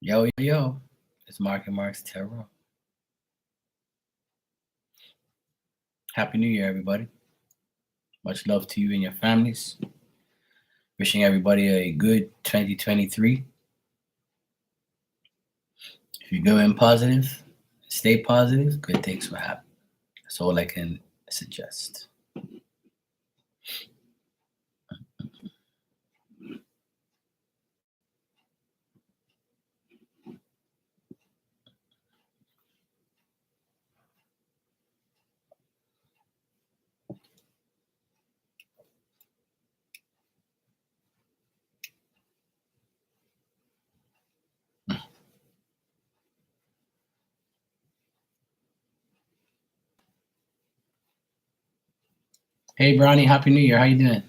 Yo, yo, it's Mark and Mark's Tarot. Happy New Year, everybody. Much love to you and your families. Wishing everybody a good 2023. If you go in positive, stay positive, good things will happen. That's all I can suggest. Hey, Brownie, Happy New Year. How you doing?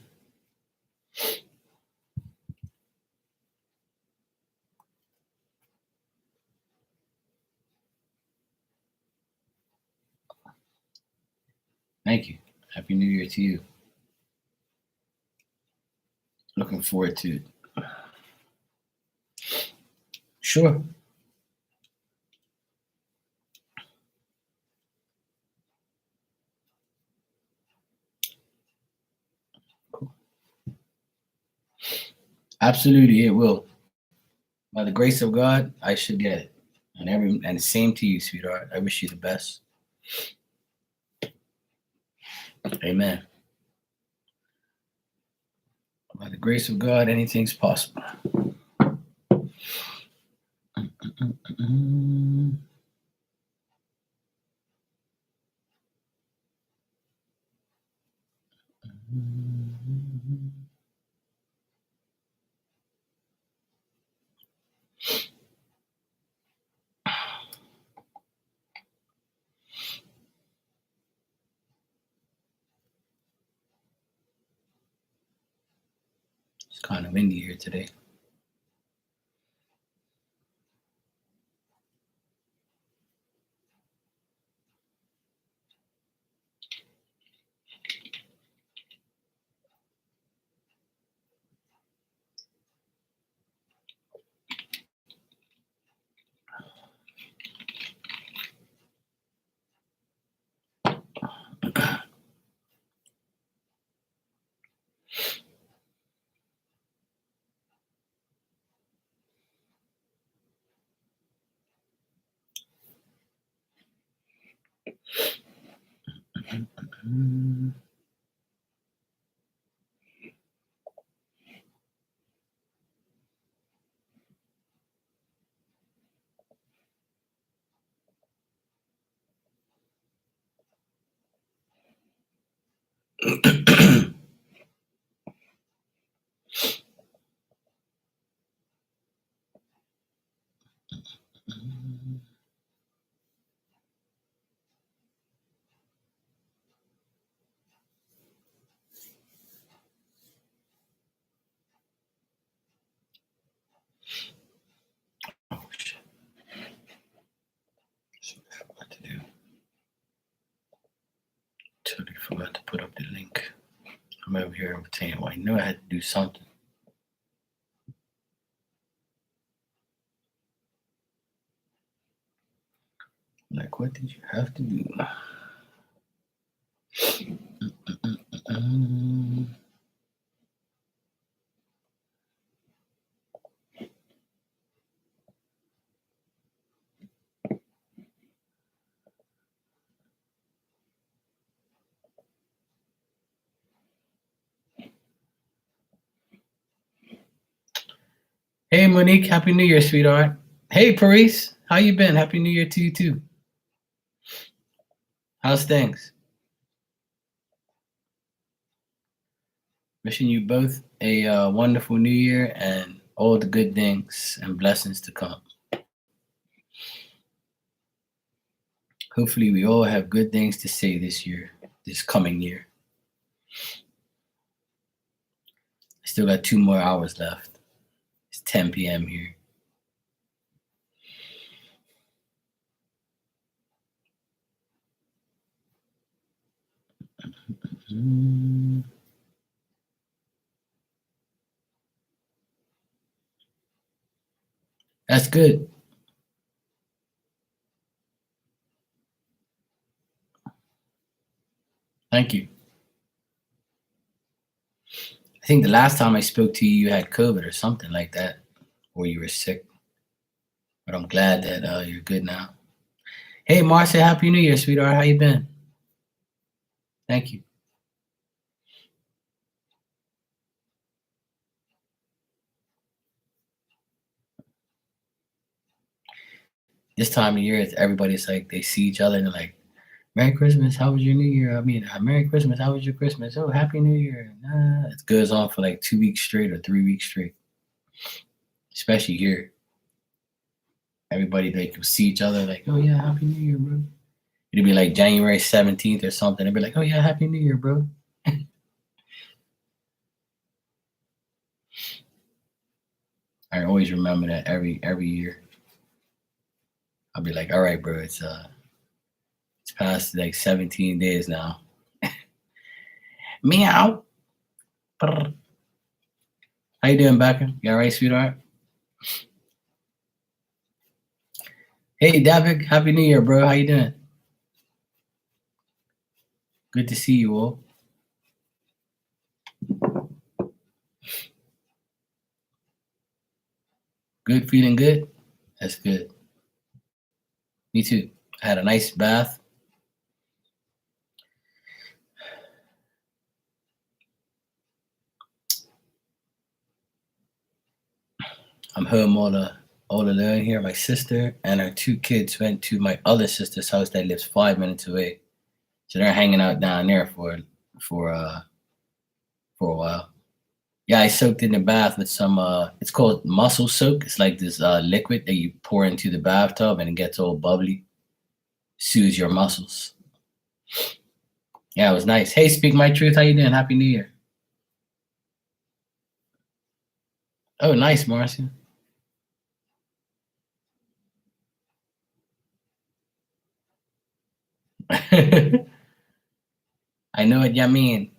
Thank you. Happy New Year to you. Looking forward to it. Sure. Cool. Absolutely, it will. By the grace of God, I should get it. And the same to you, sweetheart. I wish you the best. Amen. By the grace of God, anything's possible. It's kind of windy here today. Oh shit! That's what I forgot to do. Totally forgot to put up the link. I'm over here saying, well, I knew I had to do something. Like, what did you have to do? Hey, Monique, Happy New Year, sweetheart. Hey, Paris, how you been? Happy New Year to you too. How's things? Wishing you both a wonderful New Year and all the good things and blessings to come. Hopefully, we all have good things to say this year, this coming year. I still got 2 more hours left. It's 10 p.m. here. That's good. Thank you. I think the last time I spoke to you, you had COVID or something like that, or you were sick. But I'm glad that you're good now. Hey, Marcia, Happy New Year, sweetheart. How you been? Thank you. This time of year, everybody's like they see each other and they're like, "Merry Christmas. How was your New Year? I mean, Merry Christmas. How was your Christmas? Oh, Happy New Year." It goes on for like 2 weeks straight or 3 weeks straight. Especially here, everybody like will see each other like, "Oh yeah, Happy New Year, bro." It'd be like January 17th or something. They'd be like, "Oh yeah, Happy New Year, bro." I always remember that every year. I'll be like, "All right, bro, it's past like 17 days now." Meow. Brr. How you doing, Becca? You all right, sweetheart? Hey, David. Happy New Year, bro. How you doing? Good to see you all. Good, feeling good? That's good. Me too. I had a nice bath. I'm home all alone here. My sister and her 2 kids went to my other sister's house that lives 5 minutes away. So they're hanging out down there for uh for a while. Yeah, I soaked in the bath with some it's called muscle soak. It's like this liquid that you pour into the bathtub and it gets all bubbly. Soothes your muscles. Yeah, it was nice. Hey, speak my truth. How you doing? Happy New Year. Oh, nice, Marcia. I know what you mean.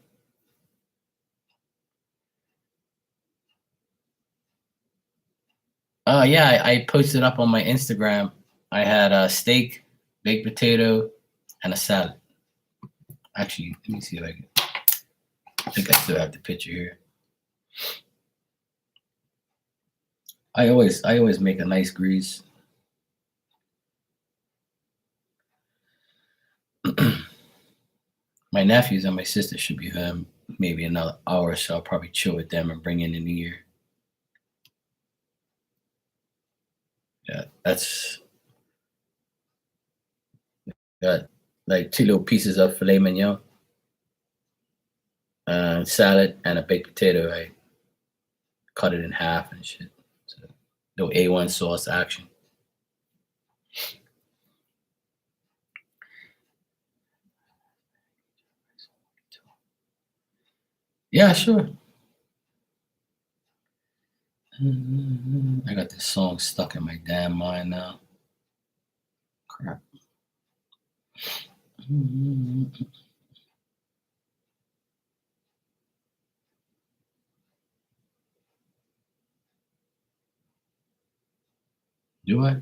Yeah, I posted up on my Instagram. I had a steak, baked potato, and a salad. Actually, let me see if I think I still have the picture here. I always make a nice grease. My nephews and my sister should be home maybe another hour, so I'll probably chill with them and bring in the new year. Yeah, that's got like 2 little pieces of filet mignon, salad, and a baked potato. I cut it in half and shit. So, no A1 sauce action. Yeah, sure. I got this song stuck in my damn mind now. Crap. Do I?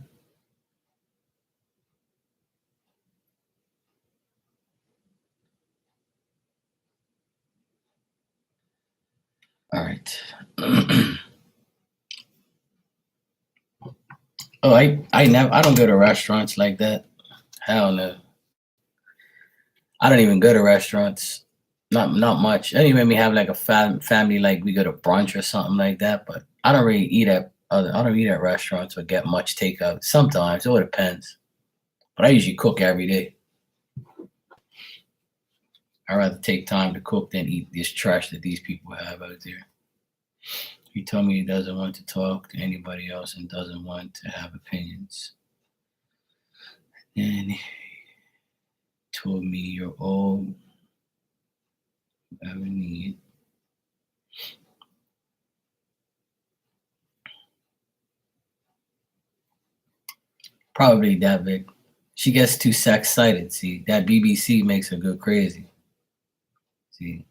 All right. Oh, I don't go to restaurants like that. Hell no. I don't even go to restaurants. Not much. Anyway, we have like a family, like we go to brunch or something like that. But I don't really eat at I don't eat at restaurants or get much takeout. Sometimes it all depends. But I usually cook every day. I rather take time to cook than eat this trash that these people have out there. He told me he doesn't want to talk to anybody else and doesn't want to have opinions. And he told me you're all I ever need. Probably that big. She gets too sex excited. See, that BBC makes her go crazy. See,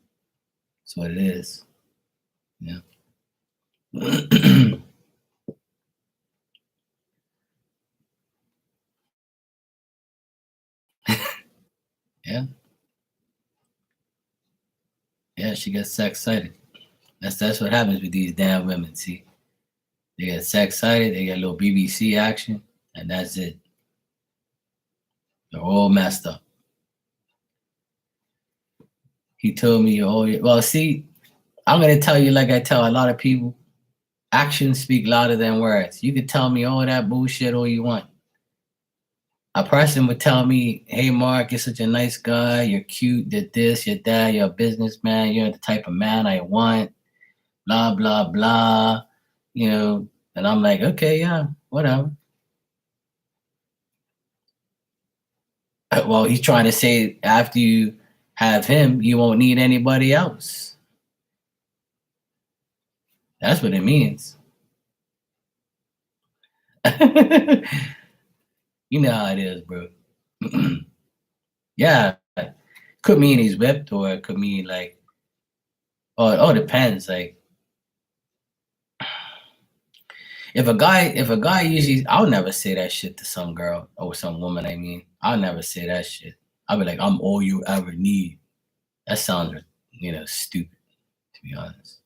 that's what it is. Yeah. she gets sex excited. That's what happens with these damn women. See, they get sex excited, they get a little BBC action, and that's it. They're all messed up. He told me, oh, well, see, I'm gonna tell you like I tell a lot of people. Actions speak louder than words. You can tell me all that bullshit all you want. A person would tell me, hey, Mark, you're such a nice guy. You're cute. You're this, you're that. You're a businessman. You're the type of man I want. Blah, blah, blah. You know, and I'm like, okay, yeah, whatever. Well, he's trying to say after you have him, you won't need anybody else. That's what it means. You know how it is, bro. Yeah. Could mean he's whipped, or it could mean like, oh, it all depends. Like, if a guy usually, I'll never say that shit to some girl or some woman. I mean, I'll never say that shit. I'll be like, I'm all you ever need. That sounds, stupid, to be honest.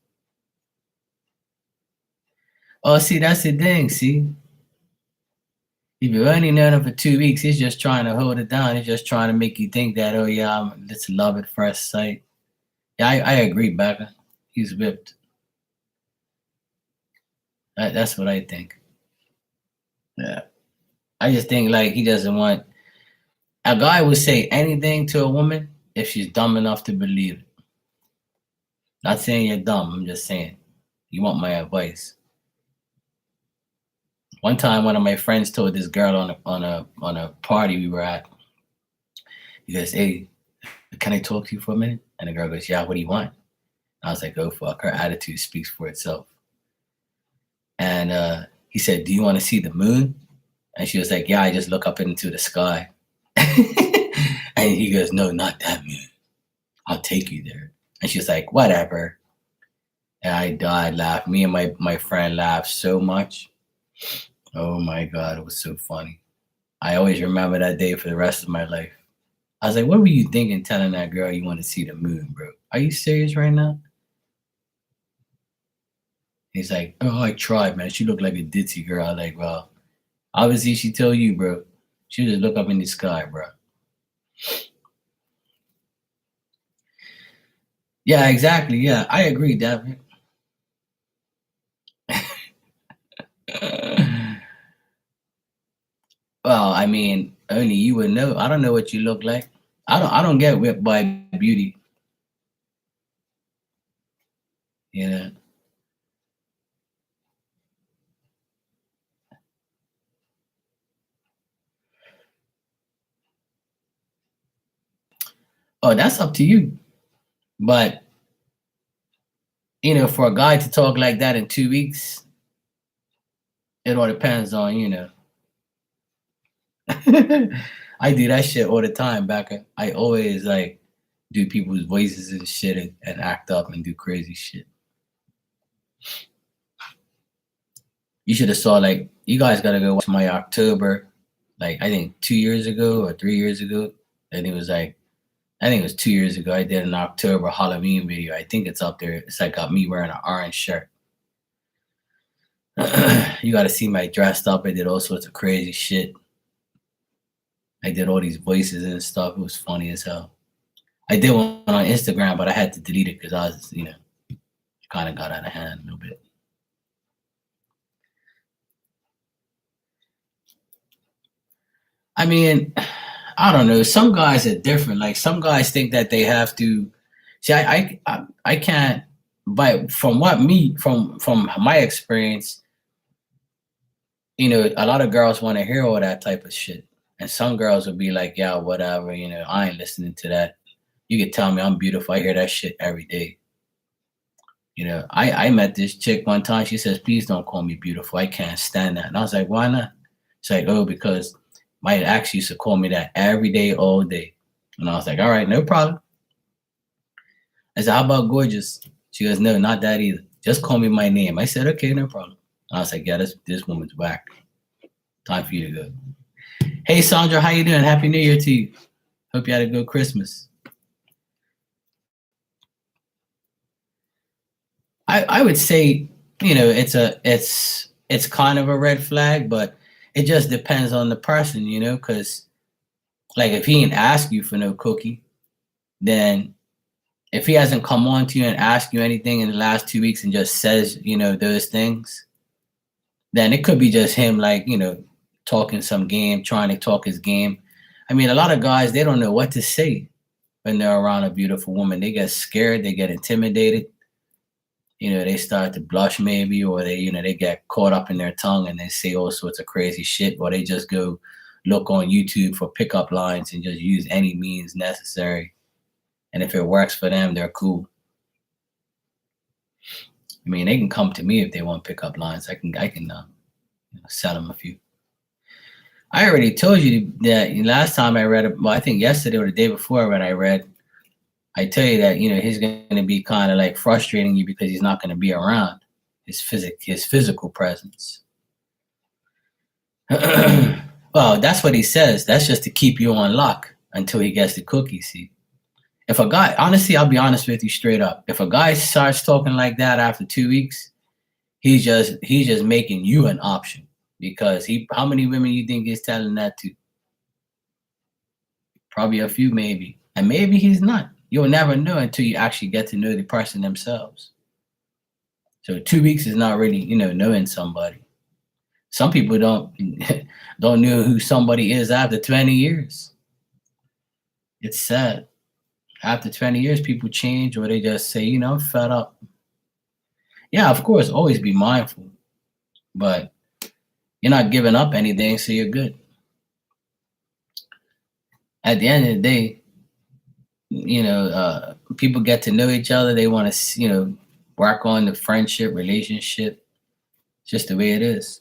Oh, see, that's the thing. See, if you're only known him for 2 weeks, he's just trying to hold it down. He's just trying to make you think that, oh yeah, it's love at first sight. Yeah, I agree, Becca. He's whipped. That's what I think. Yeah. I just think like he doesn't want a guy would say anything to a woman if she's dumb enough to believe it. Not saying you're dumb, I'm just saying you want my advice. One time one of my friends told this girl on a party we were at, he goes, hey, can I talk to you for a minute? And the girl goes, yeah, what do you want? I was like, oh fuck, her attitude speaks for itself. And he said, do you want to see the moon? And she was like, yeah, I just look up into the sky. And he goes, no, not that moon. I'll take you there. And she's like, whatever. And I died laughing. Me and my friend laughed so much. Oh my God, it was so funny. I always remember that day for the rest of my life. I was like, what were you thinking telling that girl you want to see the moon, bro? Are you serious right now? He's like, oh, I tried, man. She looked like a ditzy girl. I was like, well, obviously she told you, bro. She just look up in the sky, bro. Yeah, exactly. Yeah, I agree, David. Well, I mean, only you would know. I don't know what you look like. I don't get whipped by beauty. You know. Oh, that's up to you. But for a guy to talk like that in 2 weeks, it all depends on, I do that shit all the time, Becca. I always like do people's voices and shit and act up and do crazy shit. You should have saw like you guys gotta go watch my October, like I think 2 years ago or 3 years ago. And it was like I think it was 2 years ago. I did an October Halloween video. I think it's up there. It's like got me wearing an orange shirt. You got to see my dressed up. I did all sorts of crazy shit. I did all these voices and stuff. It was funny as hell. I did one on Instagram, but I had to delete it because I was, kind of got out of hand a little bit. I mean, I don't know. Some guys are different. Like some guys think that they have to. See, I can't. But from my experience, a lot of girls want to hear all that type of shit, and some girls will be like, "Yeah, whatever." I ain't listening to that. You can tell me I'm beautiful. I hear that shit every day. I met this chick one time. She says, "Please don't call me beautiful. I can't stand that." And I was like, "Why not?" She's like, "Oh, because my ex used to call me that every day, all day." And I was like, "All right, no problem." I said, "How about gorgeous?" She goes, "No, not that either. Just call me my name." I said, "Okay, no problem." I was like, "Yeah, this woman's whack. Time for you to go." Hey, Sandra, how you doing? Happy New Year to you. Hope you had a good Christmas. I would say, it's kind of a red flag, but it just depends on the person, because like if he ain't ask you for no cookie, then if he hasn't come on to you and asked you anything in the last 2 weeks and just says, those things, then it could be just him, like, talking some game, trying to talk his game. I mean, a lot of guys, they don't know what to say when they're around a beautiful woman. They get scared, they get intimidated. They start to blush maybe, or they get caught up in their tongue and they say all sorts of crazy shit, or they just go look on YouTube for pickup lines and just use any means necessary. And if it works for them, they're cool. I mean, they can come to me if they want pickup lines. I can sell them a few. I already told you that last time I read it. Well, I think yesterday or the day before when I read, I tell you that he's going to be kind of like frustrating you because he's not going to be around his physical presence. Well, that's what he says. That's just to keep you on lock until he gets the cookie. See, if a guy, honestly, I'll be honest with you straight up. If a guy starts talking like that after 2 weeks, he's just making you an option, because how many women you think he's telling that to? Probably a few, maybe, and maybe he's not. You'll never know until you actually get to know the person themselves. So 2 weeks is not really, knowing somebody. Some people don't know who somebody is after 20 years. It's sad. After 20 years, people change, or they just say, I'm fed up. Yeah, of course, always be mindful, but you're not giving up anything, so you're good. At the end of the day, people get to know each other. They want to, work on the friendship, relationship, just the way it is.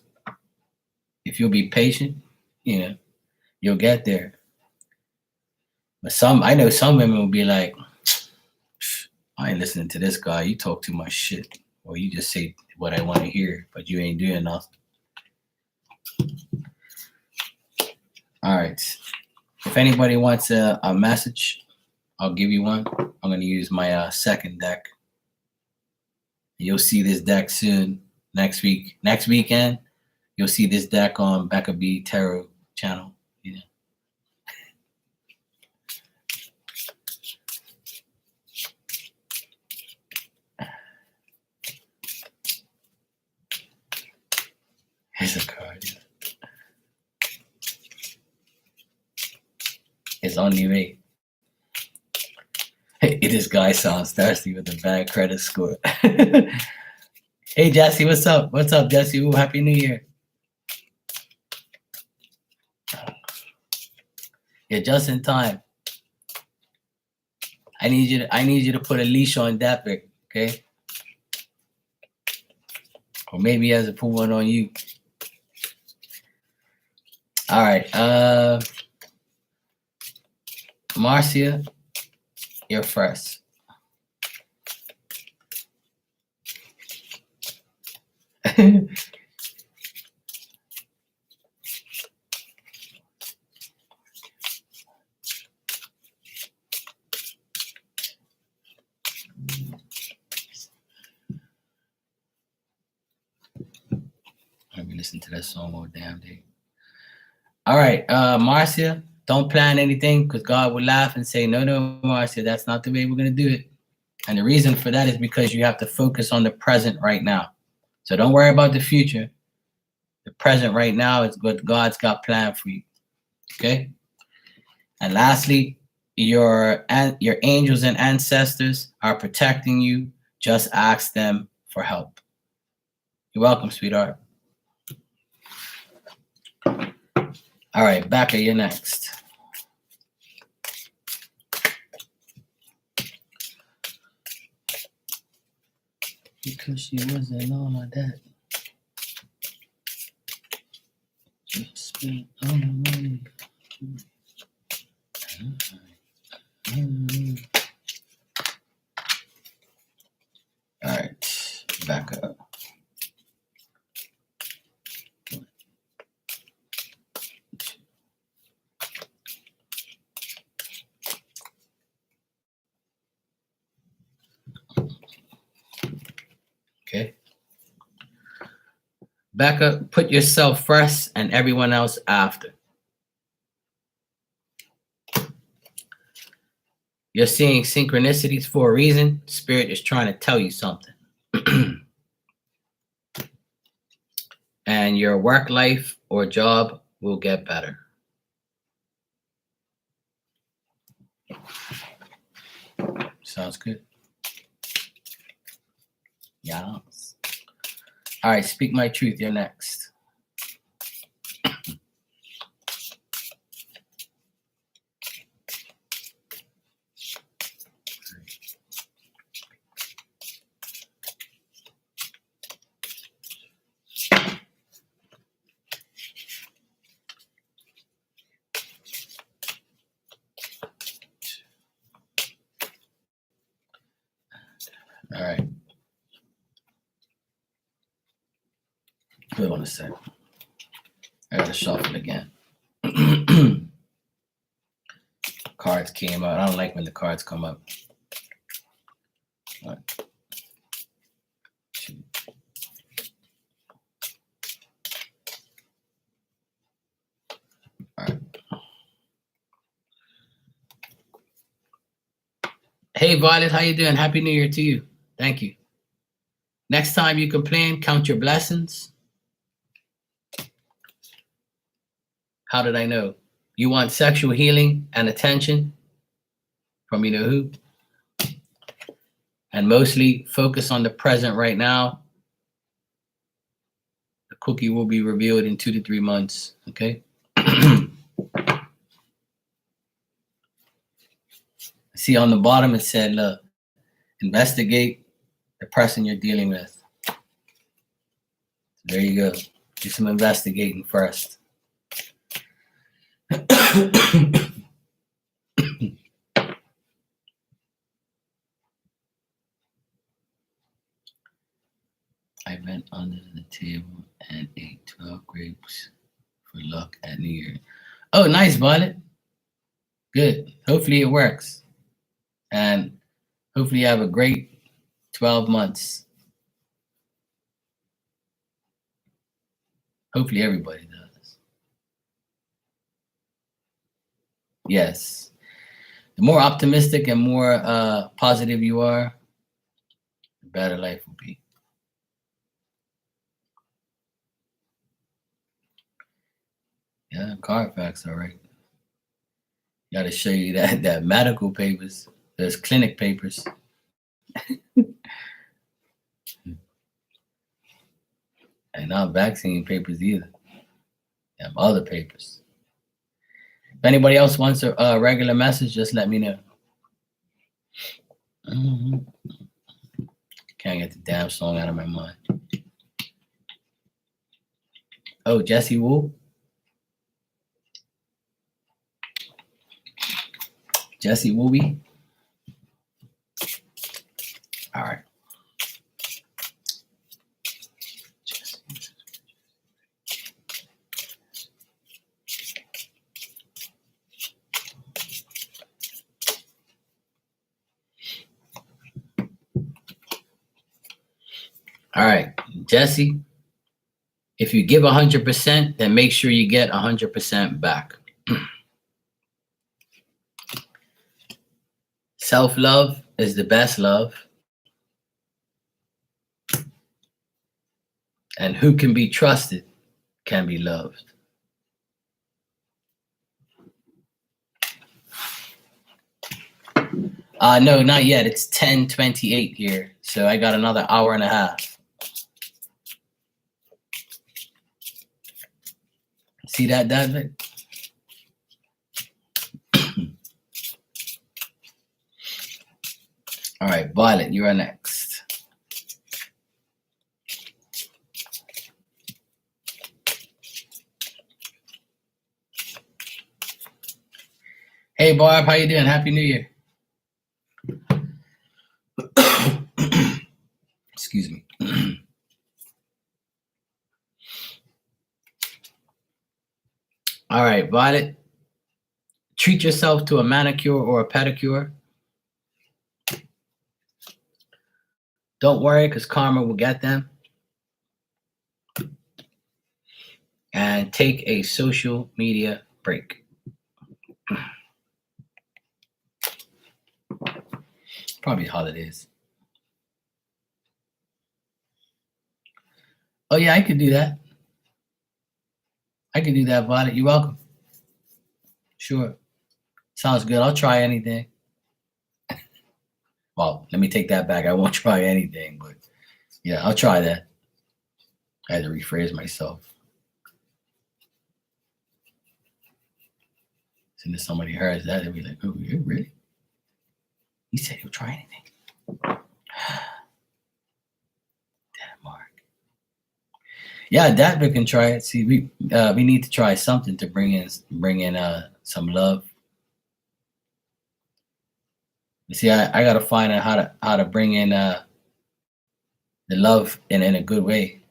If you'll be patient, you'll get there. But I know some women will be like, I ain't listening to this guy. You talk too much shit, or you just say what I want to hear, but you ain't doing nothing. All right. If anybody wants a message, I'll give you one. I'm going to use my second deck. You'll see this deck soon. Next weekend, you'll see this deck on Becca B Tarot channel. Here's a card. It's only me. Hey, this guy sounds thirsty with a bad credit score. Hey, Jesse, what's up? What's up, Jesse? Ooh, Happy New Year. You're just in time. I need you to put a leash on Dapper, okay? Or maybe he has to put one on you. All right. Marcia, you're first. Let me listen to that song all damn day. All right, Marcia, don't plan anything, because God will laugh and say, no, Marcia, that's not the way we're going to do it. And the reason for that is because you have to focus on the present right now. So don't worry about the future. The present right now is what God's got planned for you. Okay? And lastly, your angels and ancestors are protecting you. Just ask them for help. You're welcome, sweetheart. All right, Becca, you're next. Because she wasn't all of that. Just spent all the money. All right, back up. Okay. Becca, put yourself first and everyone else after. You're seeing synchronicities for a reason. Spirit is trying to tell you something. And your work life or job will get better. Sounds good. Yeah. All right, speak my truth. You're next. All right. Hold on a sec. I gotta shuffle again. Cards came out. I don't like when the cards come up. 1, 2. All right. Hey, Violet, how you doing? Happy New Year to you. Thank you. Next time you complain, count your blessings. How did I know? You want sexual healing and attention from you know who? And mostly focus on the present right now. The cookie will be revealed in 2 to 3 months, okay? See on the bottom it said, look, investigate the person you're dealing with. There you go. Do some investigating first. I went under the table and ate 12 grapes for luck at New Year. Oh, nice, Violet. Good. Hopefully it works. And hopefully you have a great 12 months. Hopefully everybody does. Yes. The more optimistic and more positive you are, the better life will be. Yeah, Carfax, all right. Got to show you that medical papers. There's clinic papers. And not vaccine papers either. You have other papers. If anybody else wants a regular message, just let me know. Can't get the damn song out of my mind. Oh, Jesse Wu. Jesse Wooby. All right. All right, Jesse, if you give 100%, then make sure you get 100% back. Self-love is the best love. And who can be trusted can be loved. No, not yet. It's 10:28 here. So I got another hour and a half. See that, David? All right, Violet, you are next. Hey, Barb, how you doing? Happy New Year. Excuse me. All right, Violet, treat yourself to a manicure or a pedicure. Don't worry, because karma will get them. And take a social media break. Probably holidays. Oh yeah, I could do that. I could do that, Violet. You're welcome. Sure. Sounds good. I'll try anything. Well, let me take that back. I won't try anything, but yeah, I'll try that. I had to rephrase myself. As soon as somebody hears that, they'll be like, oh, you really? He said he'll try anything. Damn, Mark. Yeah, that we can try it. See, we need to try something to bring in some love. You see, I gotta find out how to bring in the love in a good way.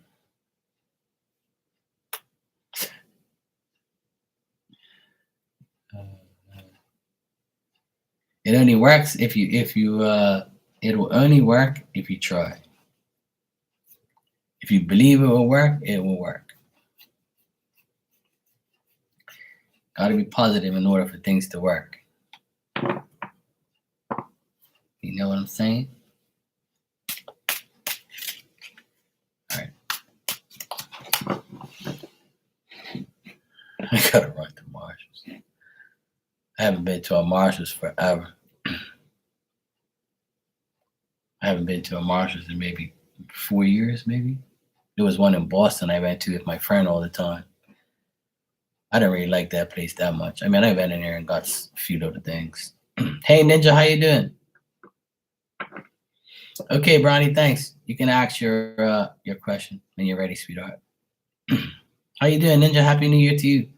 It only works if you it will only work if you try. If you believe it will work, it will work. Got to be positive in order for things to work. You know what I'm saying? All right. I gotta run to Marshalls. I haven't been to a Marshalls forever. I haven't been to a Marshalls in maybe 4 years, maybe. There was one in Boston I went to with my friend all the time. I didn't really like that place that much. I mean, I went in there and got a few little things. Hey, Ninja, how you doing? Okay, Bronny, thanks. You can ask your question when you're ready, sweetheart. How you doing, Ninja? Happy New Year to you.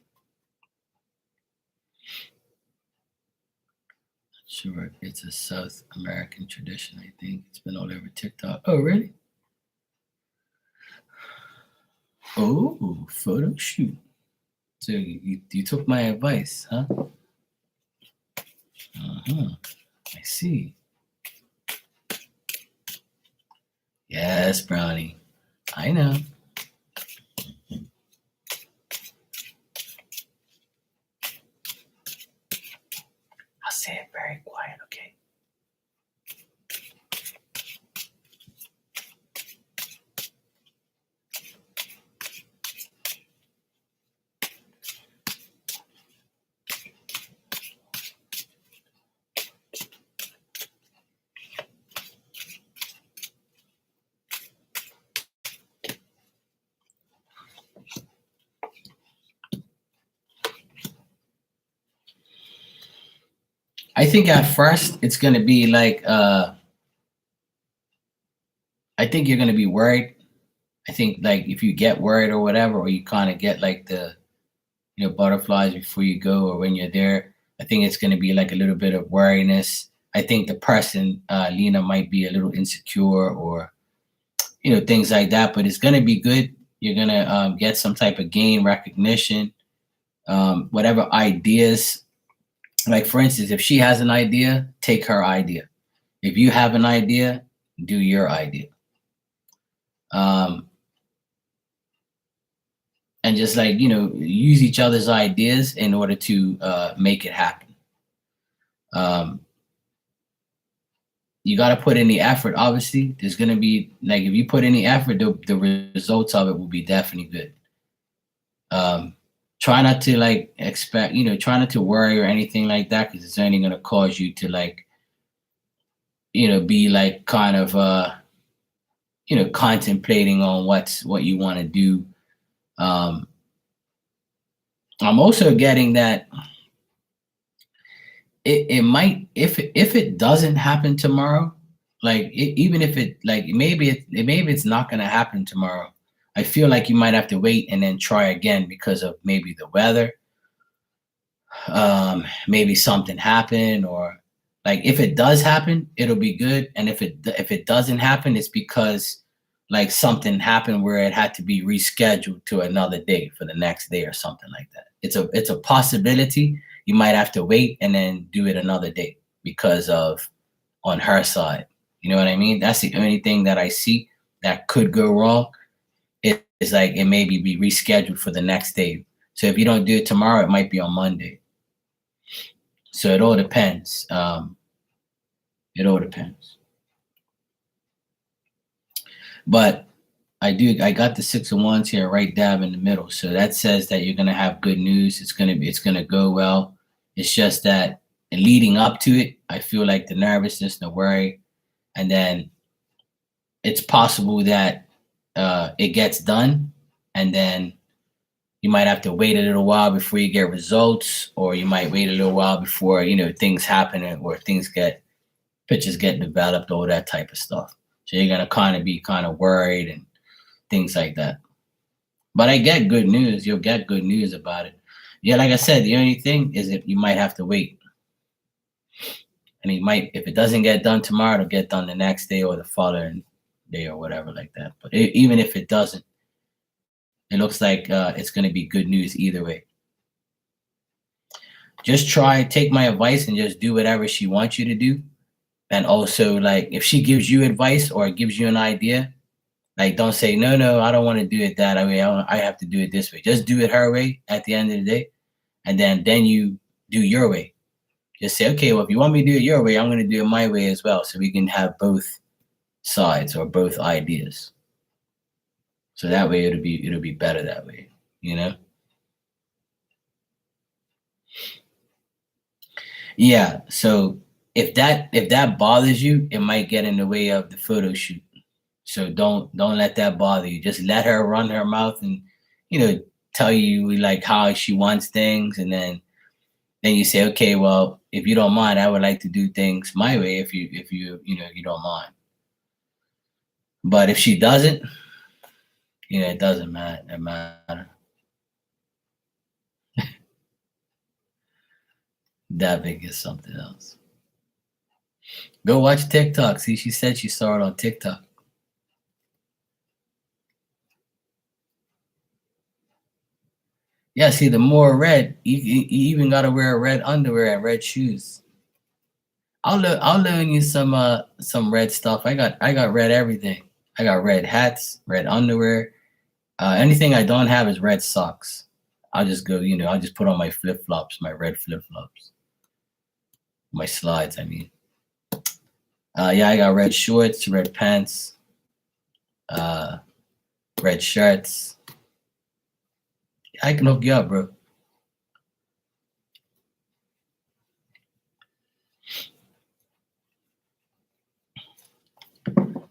Sure, it's a South American tradition, I think. It's been all over TikTok. Oh, really? Oh, photo shoot. So you took my advice, huh? Uh-huh. I see. Yes, Brownie. I know. I'll say it very quiet, okay? I think at first it's gonna be like I think you're gonna be worried. I think like if you get worried or whatever, or you kind of get like the butterflies before you go or when you're there, I think it's gonna be like a little bit of worriness. I think the person, Lena, might be a little insecure or things like that, but it's gonna be good. You're gonna get some type of gain recognition, whatever ideas. Like for instance, if she has an idea, take her idea. If you have an idea, do your idea. And just like use each other's ideas in order to make it happen. You got to put in the effort. Obviously, there's going to be like if you put in the effort, the results of it will be definitely good. Try not to like expect, try not to worry or anything like that, because it's only going to cause you to like, be like kind of, contemplating on what you want to do. I'm also getting that it might, if it doesn't happen tomorrow, like even if it like maybe it's not going to happen tomorrow. I feel like you might have to wait and then try again because of maybe the weather. Maybe something happened, or like if it does happen, it'll be good. And if it doesn't happen, it's because like something happened where it had to be rescheduled to another day for the next day or something like that. It's a possibility. You might have to wait and then do it another day because of on her side. You know what I mean? That's the only thing that I see that could go wrong. It's like it maybe be rescheduled for the next day. So if you don't do it tomorrow, it might be on Monday. So it all depends. It all depends. But I got the 6 of Wands here right dab in the middle. So that says that you're gonna have good news. It's gonna go well. It's just that leading up to it, I feel like the nervousness, the worry, and then it's possible that it gets done, and then you might have to wait a little while before you get results, or you might wait a little while before things happen, or pictures get developed, all that type of stuff. So you're gonna kind of be kind of worried and things like that. But I get good news. You'll get good news about it. Yeah, like I said, the only thing is if you might have to wait. And if it doesn't get done tomorrow, it'll get done the next day or the following day or whatever like that. But even if it doesn't, it looks like it's going to be good news either way. Just take my advice and just do whatever she wants you to do. And also, like, if she gives you advice or gives you an idea, like, don't say, no, I don't want to do it that way. I have to do it this way. Just do it her way at the end of the day. And then you do your way. Just say, okay, well, if you want me to do it your way, I'm going to do it my way as well. So we can have both sides or both ideas. So that way it'll be better that way, you know? Yeah. So if that bothers you, it might get in the way of the photo shoot. So don't let that bother you. Just let her run her mouth and tell you like how she wants things, and then you say, okay, well, if you don't mind, I would like to do things my way if you don't mind. But if she doesn't, it doesn't matter. That big is something else. Go watch TikTok. See, she said she saw it on TikTok. Yeah, see, the more red, you even gotta wear red underwear and red shoes. I'll loan you some red stuff. I got red everything. I got red hats, red underwear. Anything I don't have is red socks. I'll just go, I'll just put on my flip flops, my red flip flops, my slides. I mean, yeah, I got red shorts, red pants, red shirts. I can hook you up, bro.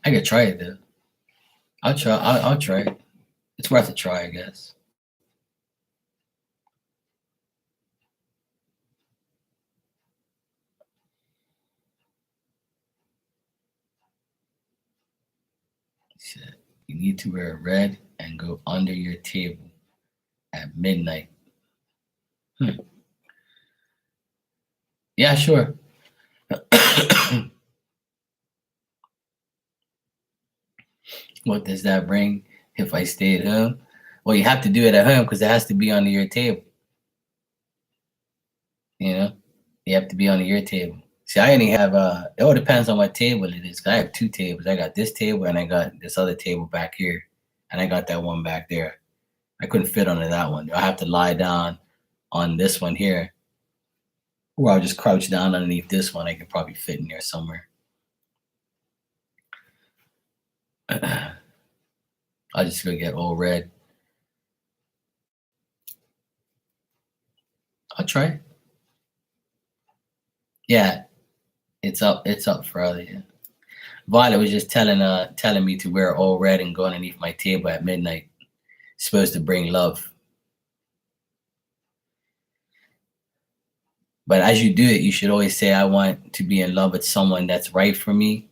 I could try it though. I'll try it. It's worth a try, I guess. You need to wear red and go under your table at midnight. Yeah, sure. What does that bring if I stay at home? Well, you have to do it at home because it has to be under your table. You have to be under your table. See, I only have it all depends on what table it is. I have 2 tables. I got this table and I got this other table back here. And I got that one back there. I couldn't fit under that one. I have to lie down on this one here. Or I'll just crouch down underneath this one. I could probably fit in there somewhere. I'll just go get all red. I'll try. Yeah, it's up for other. Yeah. Violet was just telling me to wear all red and go underneath my table at midnight. It's supposed to bring love. But as you do it, you should always say, I want to be in love with someone that's right for me.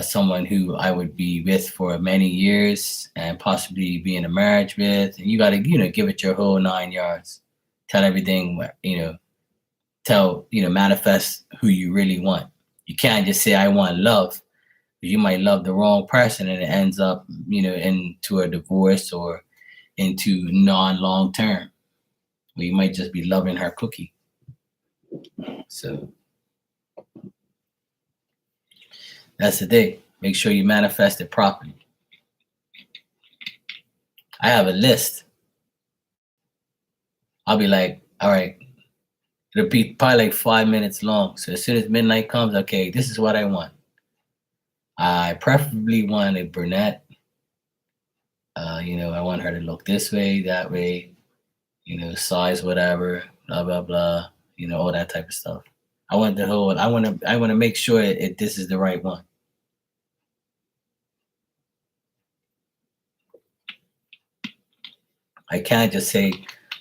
Someone who I would be with for many years and possibly be in a marriage with. And you got to, give it your whole 9 yards. Tell everything, manifest who you really want. You can't just say, I want love. You might love the wrong person and it ends up, into a divorce or into non-long term. Or you might just be loving her cookie. So That's the thing. Make sure you manifest it properly. I have a list. I'll be like, all right, it'll be probably like 5 minutes long. So as soon as midnight comes, okay, this is what I want. I preferably want a brunette. I want her to look this way, that way, size, whatever, blah blah blah, all that type of stuff. I want to make sure this is the right one. I can't just say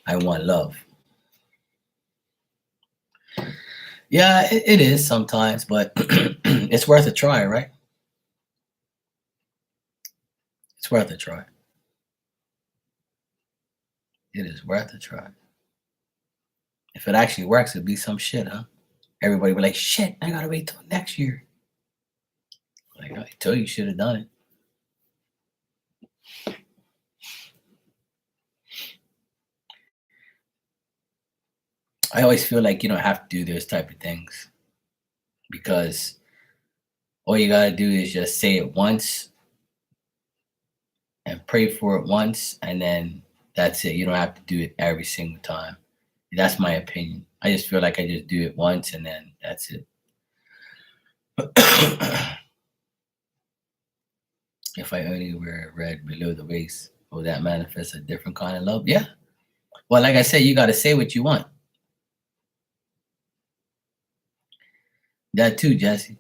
I want love. Yeah, it is sometimes, but it's worth a try, right? It's worth a try. It is worth a try. If it actually works, it'd be some shit, huh? Everybody be like, shit, I gotta wait till next year. Like, I told you should have done it. I always feel like you don't have to do those type of things because all you gotta do is just say it once and pray for it once, and then that's it. You don't have to do it every single time. That's my opinion. I just feel like I just do it once and then that's it. If I only wear red below the waist, will that manifest a different kind of love? Yeah. Well, like I said, you got to say what you want. That too, Jesse.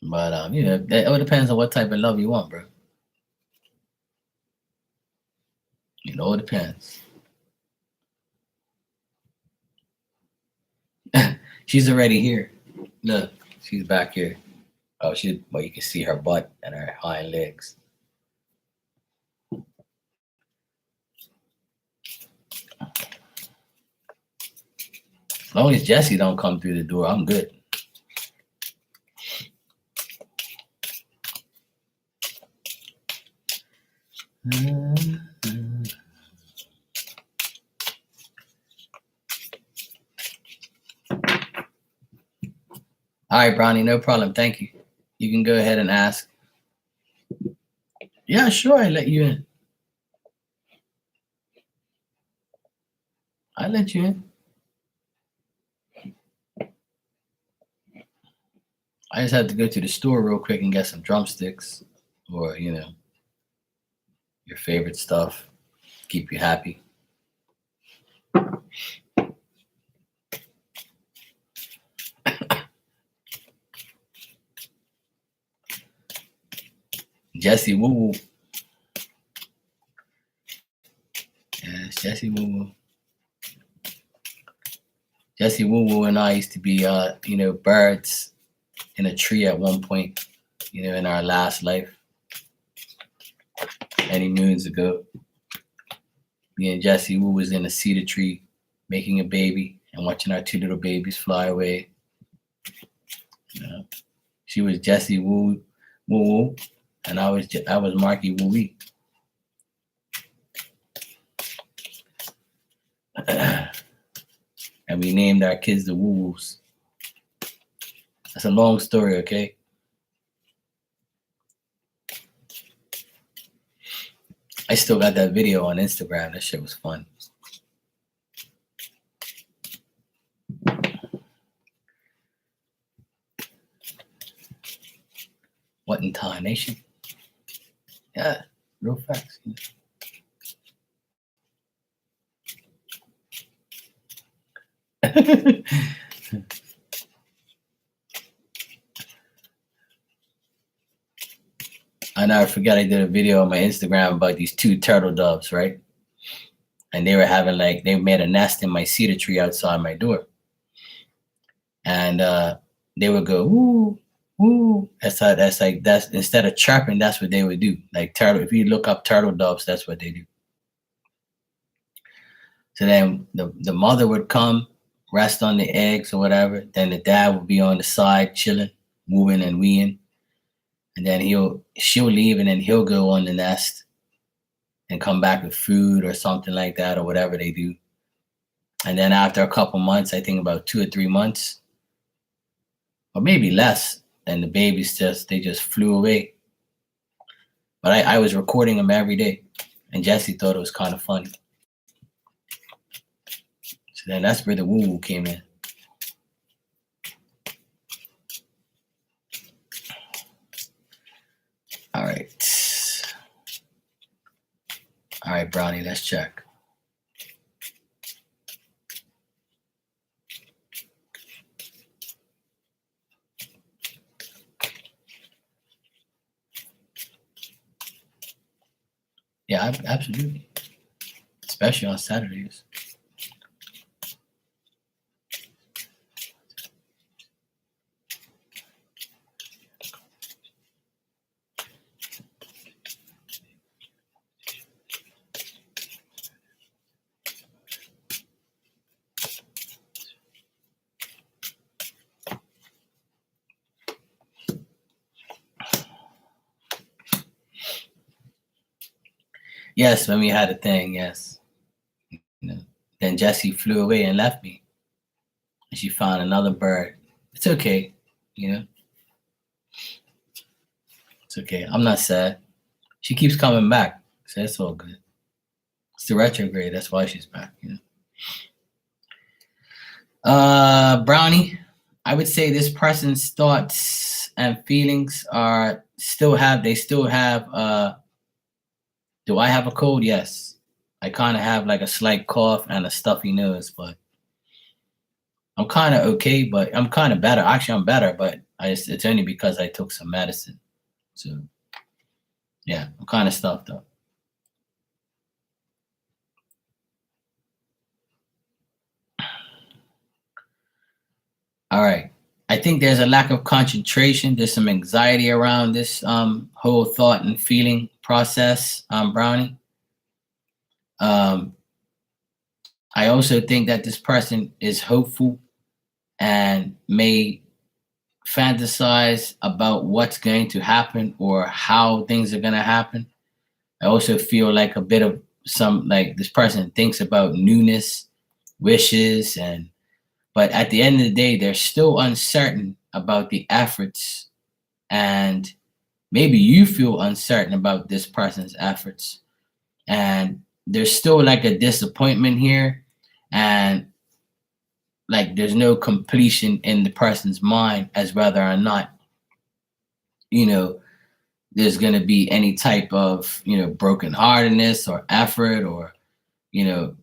But that all depends on what type of love you want, bro. It all depends. She's already here. Look, she's back here. Oh, you can see her butt and her hind legs. As long as Jesse don't come through the door, I'm good. All right, Bronny, no problem. Thank you. You can go ahead and ask. Yeah, sure, I let you in. I let you in. I just had to go to the store real quick and get some drumsticks or, your favorite stuff. Keep you happy. Jesse Woo Woo. Yes, Jesse Woo Woo. Jesse Woo Woo and I used to be, birds in a tree at one point, in our last life, many moons ago. Me and Jesse Woo was in a cedar tree making a baby and watching our two little babies fly away. She was Jesse Woo Woo, and I was Marky Woo Wee. And we named our kids the Woo Woos. That's a long story, okay? I still got that video on Instagram. That shit was fun. What in time, nation? Yeah, real facts. I never forget I did a video on my Instagram about these two turtle doves, right? And they were having they made a nest in my cedar tree outside my door. And they would go, woo, woo. That's instead of chirping, that's what they would do. Like turtle, if you look up turtle doves, that's what they do. So then the mother would come, rest on the eggs or whatever. Then the dad would be on the side chilling, moving and weeing. And then she'll leave and then he'll go on the nest and come back with food or something like that or whatever they do. And then after a couple months, I think about 2 or 3 months, or maybe less. And the babies they just flew away. But I was recording them every day, and Jesse thought it was kind of funny. So then that's where the woo-woo came in. All right, Brownie, let's check. Yeah, absolutely. Especially on Saturdays. Yes, when we had a thing, yes. You know, then Jessie flew away and left me. And she found another bird. It's okay, you know. It's okay. I'm not sad. She keeps coming back, so it's all good. It's the retrograde. That's why she's back, you know. Brownie, I would say this person's thoughts and feelings still have. Do I have a cold? Yes. I kind of have like a slight cough and a stuffy nose, but I'm kind of okay. But I'm kind of better. Actually, I'm better, but it's only because I took some medicine. So yeah, I'm kind of stuffed up. All right. I think there's a lack of concentration. There's some anxiety around this whole thought and feeling process, Brownie. I also think that this person is hopeful and may fantasize about what's going to happen or how things are going to happen. I also feel like a bit of like this person thinks about newness, wishes, but at the end of the day, they're still uncertain about the efforts, and maybe you feel uncertain about this person's efforts, and there's still like a disappointment here, and like there's no completion in the person's mind as whether or not, you know, there's going to be any type of, brokenheartedness or effort or, you know,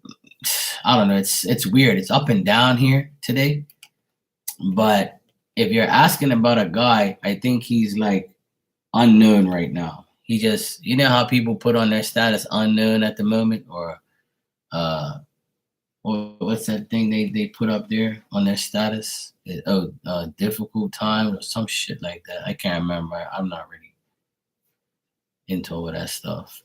I don't know. It's weird. It's up and down here today. But if you're asking about a guy, I think he's like unknown right now. He just, you know how people put on their status unknown at the moment, or what's that thing they put up there on their status? Difficult time or some shit like that. I can't remember. I'm not really into all of that stuff.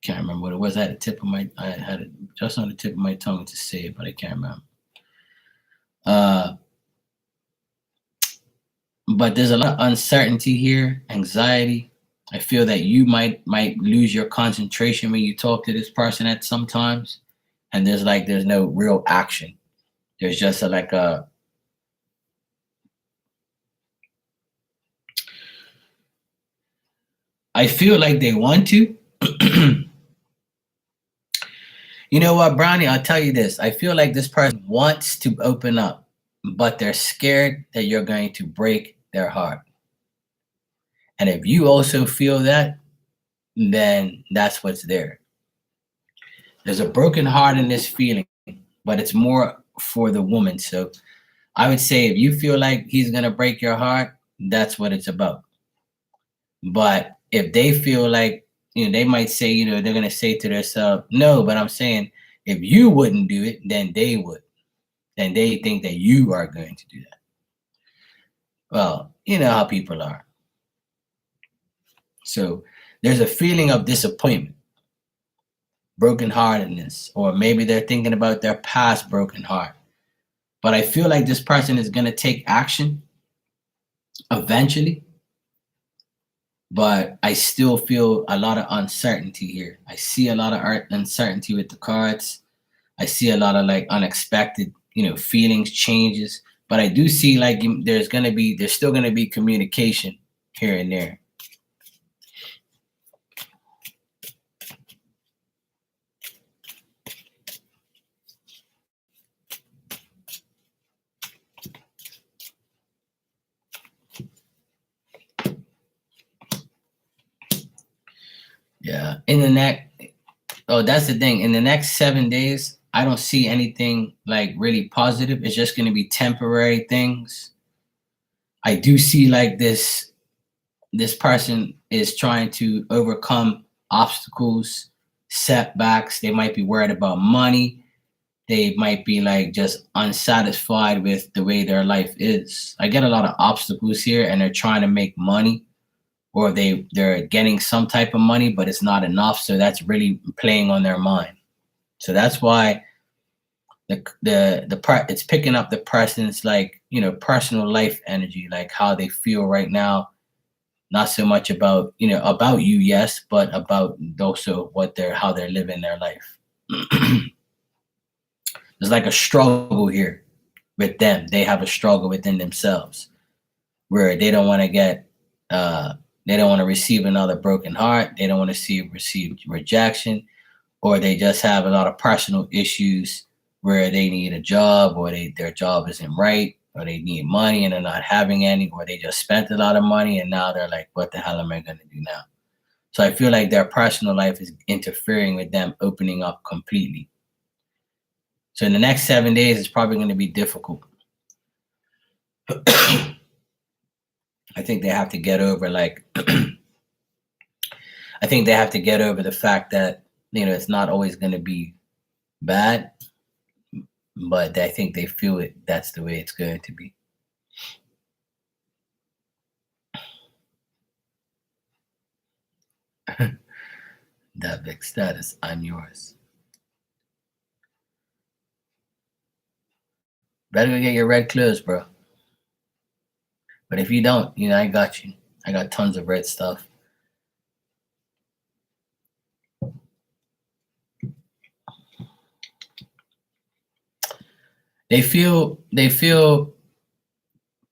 Can't remember what it was. I had it just on the tip of my tongue to say it, but I can't remember. But there's a lot of uncertainty here, anxiety. I feel that you might lose your concentration when you talk to this person at sometimes, and there's no real action. There's just I feel like they want to. You know what, Brownie? I'll tell you this. I feel like this person wants to open up, but they're scared that you're going to break their heart. And if you also feel that, then that's what's there. There's a broken heart in this feeling, but it's more for the woman. So I would say if you feel like he's going to break your heart, that's what it's about. But if they feel like, they might say, they're going to say to themselves, no, but I'm saying if you wouldn't do it, then they would. Then they think that you are going to do that. Well, you know how people are. So there's a feeling of disappointment, brokenheartedness, or maybe they're thinking about their past broken heart. But I feel like this person is going to take action eventually. But I still feel a lot of uncertainty here. I see a lot of uncertainty with the cards. I see a lot of like unexpected, feelings, changes, But I do see like there's still gonna be communication here and there. Yeah. That's the thing. In the next 7 days, I don't see anything like really positive. It's just gonna be temporary things. I do see like this person is trying to overcome obstacles, setbacks. They might be worried about money. They might be like just unsatisfied with the way their life is. I get a lot of obstacles here and they're trying to make money, or they're getting some type of money, but it's not enough. So that's really playing on their mind. So that's why the part it's picking up the person's like, personal life energy, like how they feel right now. Not so much about, about you, yes, but about also how they're living their life. There's like a struggle here with them. They have a struggle within themselves where they don't want to they don't want to receive another broken heart. They don't want to receive rejection, or they just have a lot of personal issues where they need a job, or their job isn't right, or they need money and they're not having any, or they just spent a lot of money and now they're like, what the hell am I going to do now? So I feel like their personal life is interfering with them opening up completely. So in the next 7 days, it's probably going to be difficult. I think they have to get over I think they have to get over the fact that, it's not always going to be bad, but I think they feel that's the way it's going to be. That big status, I'm yours. Better go get your red clothes, bro. But if you don't, I got you. I got tons of red stuff. They feel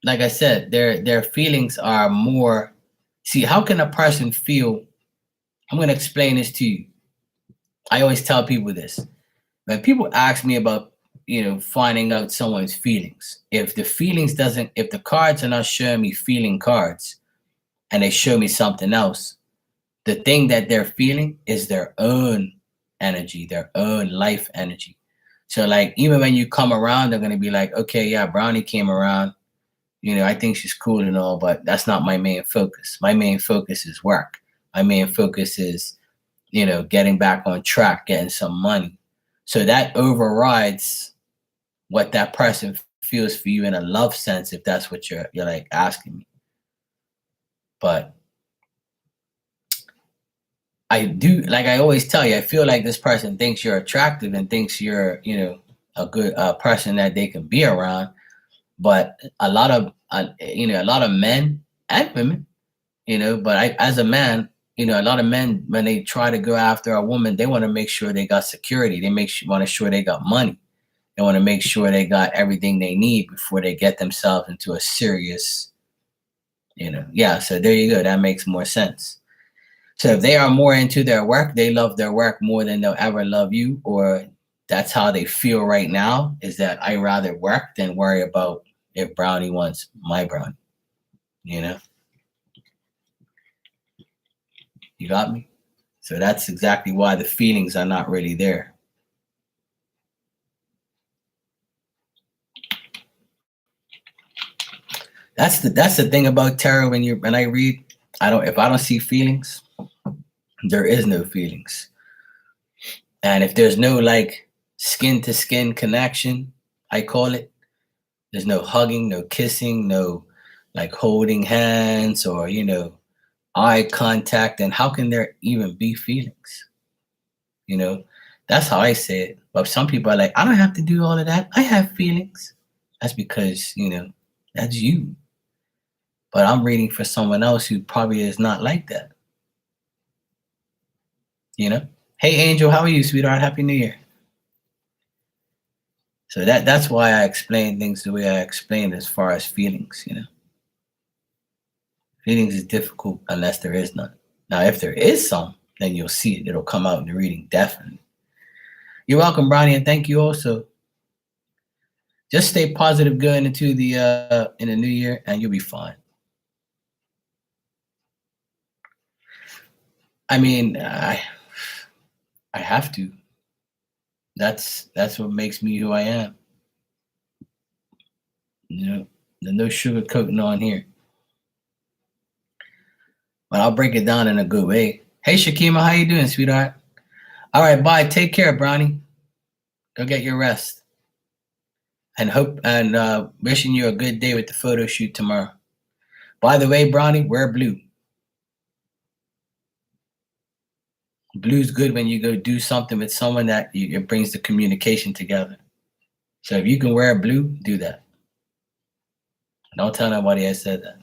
like I said, their feelings are more. See, how can a person feel? I'm gonna explain this to you. I always tell people this. When people ask me about, finding out someone's feelings, if the cards are not showing me feeling cards and they show me something else, the thing that they're feeling is their own energy, their own life energy. So like even when you come around, they're gonna be like, okay, yeah, Brownie came around. I think she's cool and all, but that's not my main focus. My main focus is work. My main focus is, getting back on track, getting some money. So that overrides what that person feels for you in a love sense, if that's what you're like asking me. But I do, like I always tell you, I feel like this person thinks you're attractive and thinks you're, a good person that they can be around. But a lot of men and women, but as a man, a lot of men, when they try to go after a woman, they want to make sure they got security. They want to sure they got money. They want to make sure they got everything they need before they get themselves into a serious, yeah. So there you go. That makes more sense. So if they are more into their work, they love their work more than they'll ever love you, or that's how they feel right now, is that I rather work than worry about if Brownie wants my brownie. You got me? So that's exactly why the feelings are not really there. That's the thing about tarot. When I read, if I don't see feelings, there is no feelings. And if there's no like skin to skin connection, I call it, there's no hugging, no kissing, no like holding hands, or eye contact, then how can there even be feelings? That's how I say it. But some people are like, I don't have to do all of that. I have feelings. That's because, that's you. But I'm reading for someone else who probably is not like that. Hey, Angel, how are you, sweetheart? Happy New Year. So that's why I explain things the way I explain as far as feelings, Feelings is difficult unless there is none. Now, if there is some, then you'll see it. It'll come out in the reading, definitely. You're welcome, Bronny, and thank you also. Just stay positive going into the in the new year, and you'll be fine. I mean, I have to. That's what makes me who I am. There's no sugarcoating on here. But I'll break it down in a good way. Hey, Shakima, how you doing, sweetheart? All right, bye. Take care, Bronny. Go get your rest. And wishing you a good day with the photo shoot tomorrow. By the way, Bronny, wear blue. Blue's good when you go do something with someone that it brings the communication together. So if you can wear blue, do that. Don't tell nobody I said that.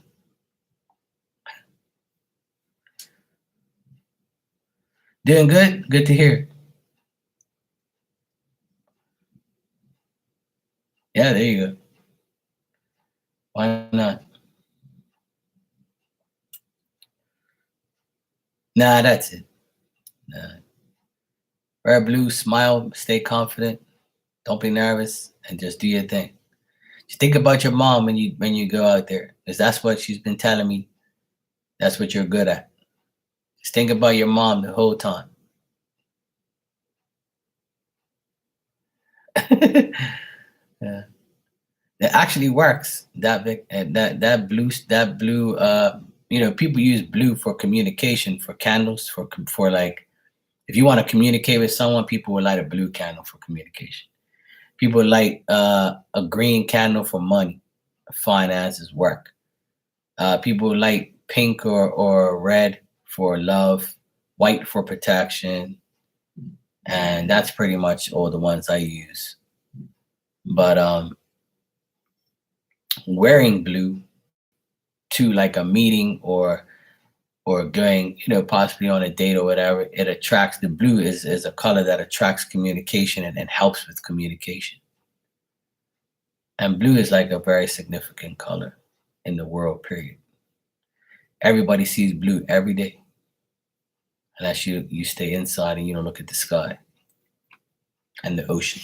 Doing good? Good to hear. Yeah, there you go. Why not? Nah, that's it. Nah. Wear blue, smile, stay confident, don't be nervous, and just do your thing. Just think about your mom when you go out there, because that's what she's been telling me. That's what you're good at. Just think about your mom the whole time. Yeah. It actually works. That blue. People use blue for communication, for candles, for like, if you want to communicate with someone, people will light a blue candle for communication. People light a green candle for money, finances, work. People light pink or red for love, white for protection, and that's pretty much all the ones I use. But wearing blue to like a meeting or going, possibly on a date or whatever, it attracts. The blue is a color that attracts communication and helps with communication. And blue is like a very significant color in the world, period. Everybody sees blue every day. Unless you stay inside and you don't look at the sky and the ocean.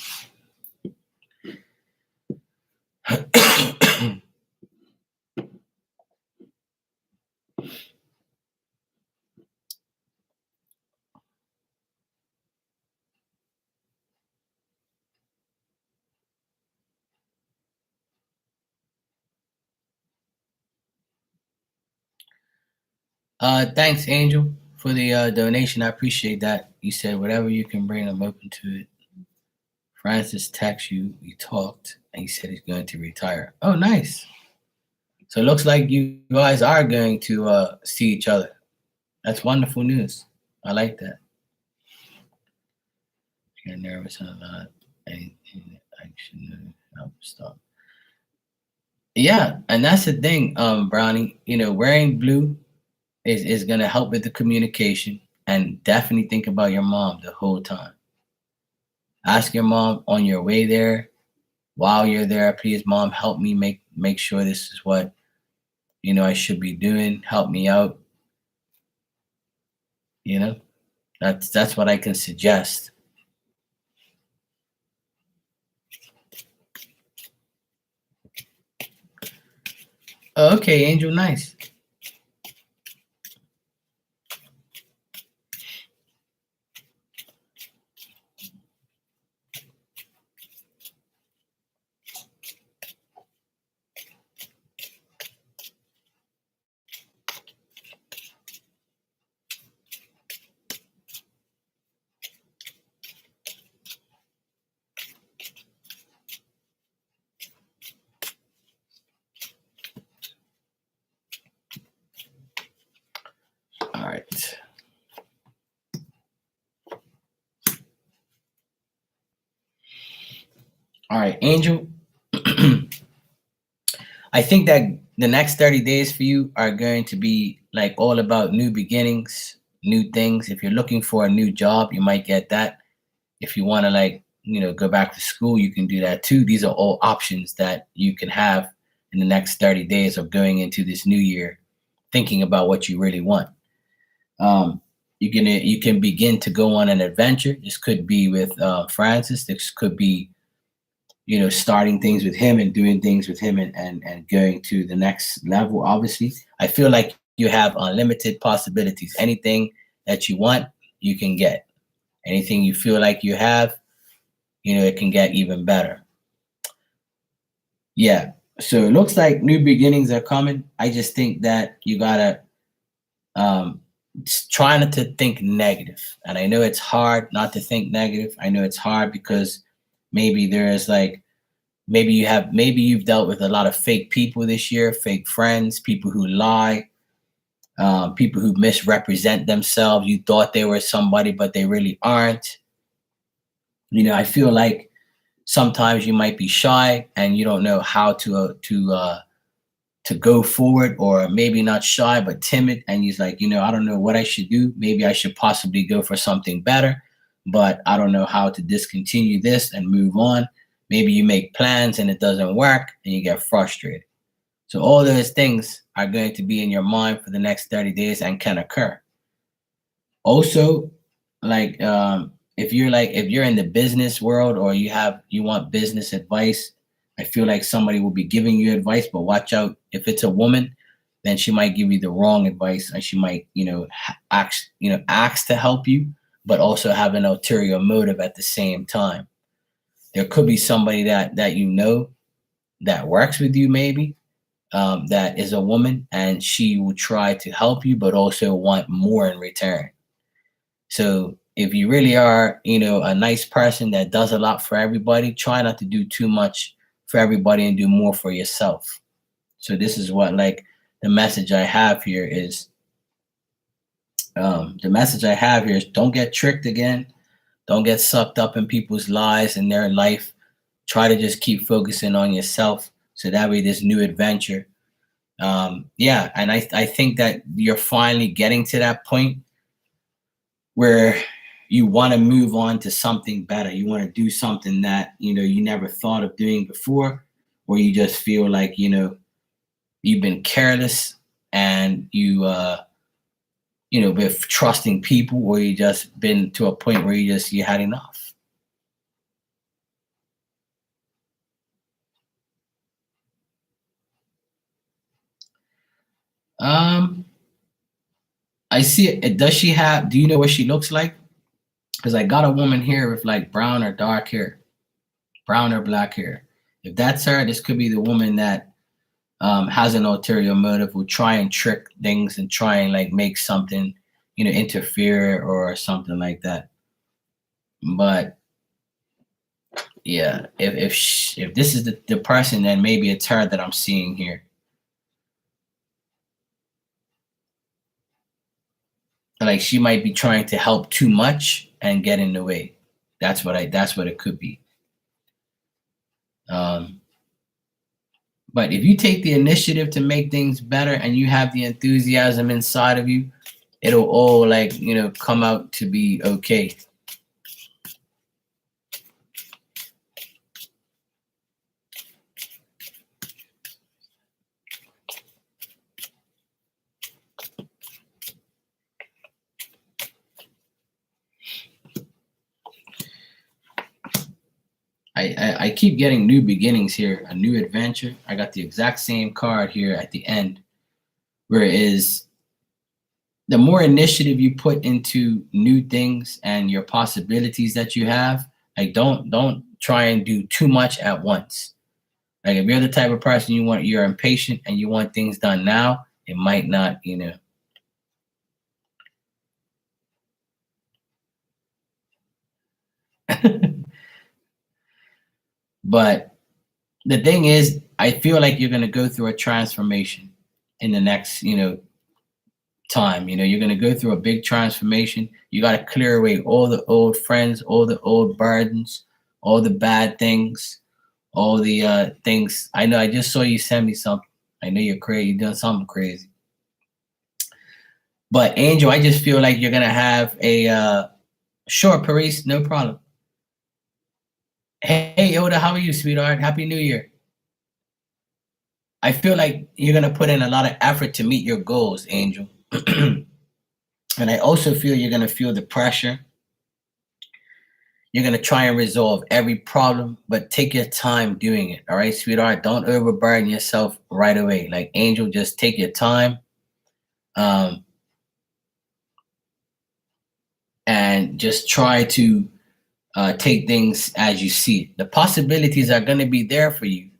Thanks, Angel, for the donation. I appreciate that. You said whatever you can bring, I'm open to it. Francis texted you, we talked, and he said he's going to retire. Oh, nice. So it looks like you guys are going to see each other. That's wonderful news. I like that. I get nervous a lot. I should help stop. Yeah, and that's the thing, Brownie. Wearing blue is going to help with the communication, and definitely think about your mom the whole time. Ask your mom on your way there, while you're there, please, mom, help me make sure this is what I should be doing. Help me out. That's what I can suggest. Oh, okay, Angel, nice. All right. All right, Angel. I think that the next 30 days for you are going to be like all about new beginnings, new things. If you're looking for a new job, you might get that. If you want to like go back to school, you can do that too. These are all options that you can have in the next 30 days of going into this new year, thinking about what you really want. Um, you can begin to go on an adventure. This could be with Francis. This could be starting things with him and doing things with him, and going to the next level. Obviously, I feel like you have unlimited possibilities. Anything that you want, you can get. Anything you feel like you have, it can get even better. Yeah. So it looks like new beginnings are coming. I just think that you gotta um try not to think negative. And I know it's hard not to think negative. I know it's hard because maybe there is like maybe you've dealt with a lot of fake people this year, fake friends, people who lie, people who misrepresent themselves. You thought they were somebody, but they really aren't. I feel like sometimes you might be shy and you don't know how to go forward, or maybe not shy but timid, and he's like, I don't know what I should do. Maybe I should possibly go for something better, but I don't know how to discontinue this and move on. Maybe you make plans and it doesn't work and you get frustrated. So all those things are going to be in your mind for the next 30 days and can occur. Also, like if you're in the business world, or you want business advice, I feel like somebody will be giving you advice, but watch out. If it's a woman, then she might give you the wrong advice, and she might ask to help you, but also have an ulterior motive at the same time. There could be somebody that that works with you, maybe, that is a woman, and she will try to help you but also want more in return. So if you really are, a nice person that does a lot for everybody, try not to do too much for everybody and do more for yourself. So this is what, like, the message I have here is, don't get tricked again. Don't get sucked up in people's lies and their life. Try to just keep focusing on yourself. So that way, this new adventure. Yeah. And I think that you're finally getting to that point where you want to move on to something better. You want to do something that, you never thought of doing before, or you just feel like, you've been careless, and with trusting people, or you just been to a point where you had enough. Um, I see it. Does she have, do you know what she looks like? Because I got a woman here with like brown or dark hair, brown or black hair. If that's her, this could be the woman that has an ulterior motive, will try and trick things and try and like make something, interfere or something like that. But yeah, if this is the person, then maybe it's her that I'm seeing here. Like she might be trying to help too much and get in the way. That's what it could be. Um, but if you take the initiative to make things better and you have the enthusiasm inside of you, it'll all like, come out to be okay. I keep getting new beginnings here, a new adventure. I got the exact same card here at the end, where it is the more initiative you put into new things and your possibilities that you have, like don't try and do too much at once. Like if you're the type of person you're impatient and you want things done now, it might not, But the thing is, I feel like you're gonna go through a transformation in the next, time. You're gonna go through a big transformation. You gotta clear away all the old friends, all the old burdens, all the bad things, all the things. I know I just saw you send me something. I know you're crazy, you're doing something crazy. But Angel, I just feel like you're gonna have a sure, Paris, no problem. Hey, Yoda, how are you, sweetheart? Happy New Year. I feel like you're gonna put in a lot of effort to meet your goals, Angel. And I also feel you're gonna feel the pressure. You're gonna try and resolve every problem, but take your time doing it. All right, sweetheart. Don't overburden yourself right away. Like Angel, just take your time. Um, and just try to take things as you see it. The possibilities are gonna be there for you,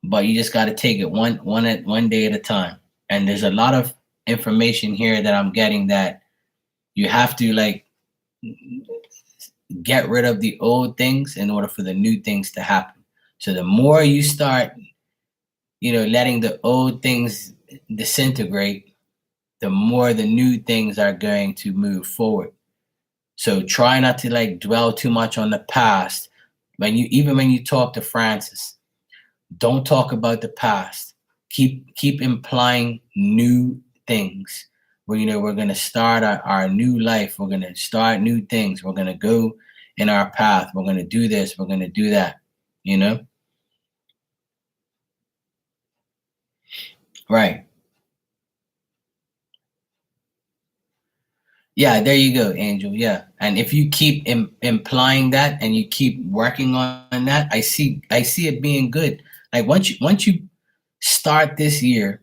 but you just got to take it one day at a time. And there's a lot of information here that I'm getting that you have to like get rid of the old things in order for the new things to happen. So the more you start, letting the old things disintegrate, the more the new things are going to move forward. So try not to like dwell too much on the past. When you talk to Francis, don't talk about the past. Keep implying new things. Where we're gonna start our new life. We're gonna start new things. We're gonna go in our path. We're gonna do this. We're gonna do that. You know? Right. Yeah, there you go, Angel. Yeah. And if you keep implying that and you keep working on that, I see it being good. Like once you start this year,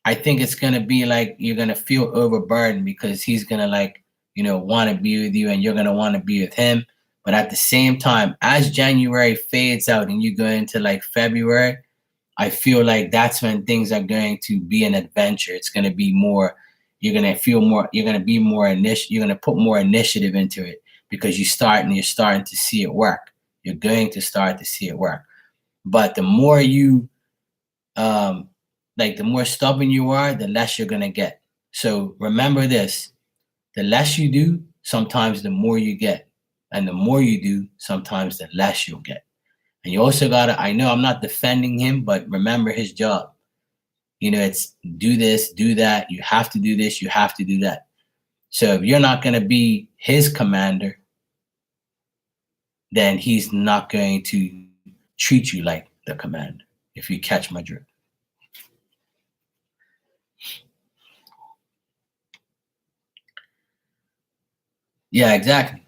I think it's gonna be like you're gonna feel overburdened because he's gonna like, want to be with you and you're gonna want to be with him. But at the same time, as January fades out and you go into like February, I feel like that's when things are going to be an adventure. It's gonna be more, you're gonna feel more, you're gonna be more you're gonna put more initiative into it because you're starting to see it work. You're going to start to see it work. But the more you um, like the more stubborn you are, the less you're gonna get. So remember this: the less you do, sometimes the more you get, and the more you do, sometimes the less you'll get. And you also gotta. I know I'm not defending him, but remember his job. It's do this, do that. You have to do this. You have to do that. So if you're not gonna be his commander, then he's not going to treat you like the commander. If you catch my drift. Yeah, exactly.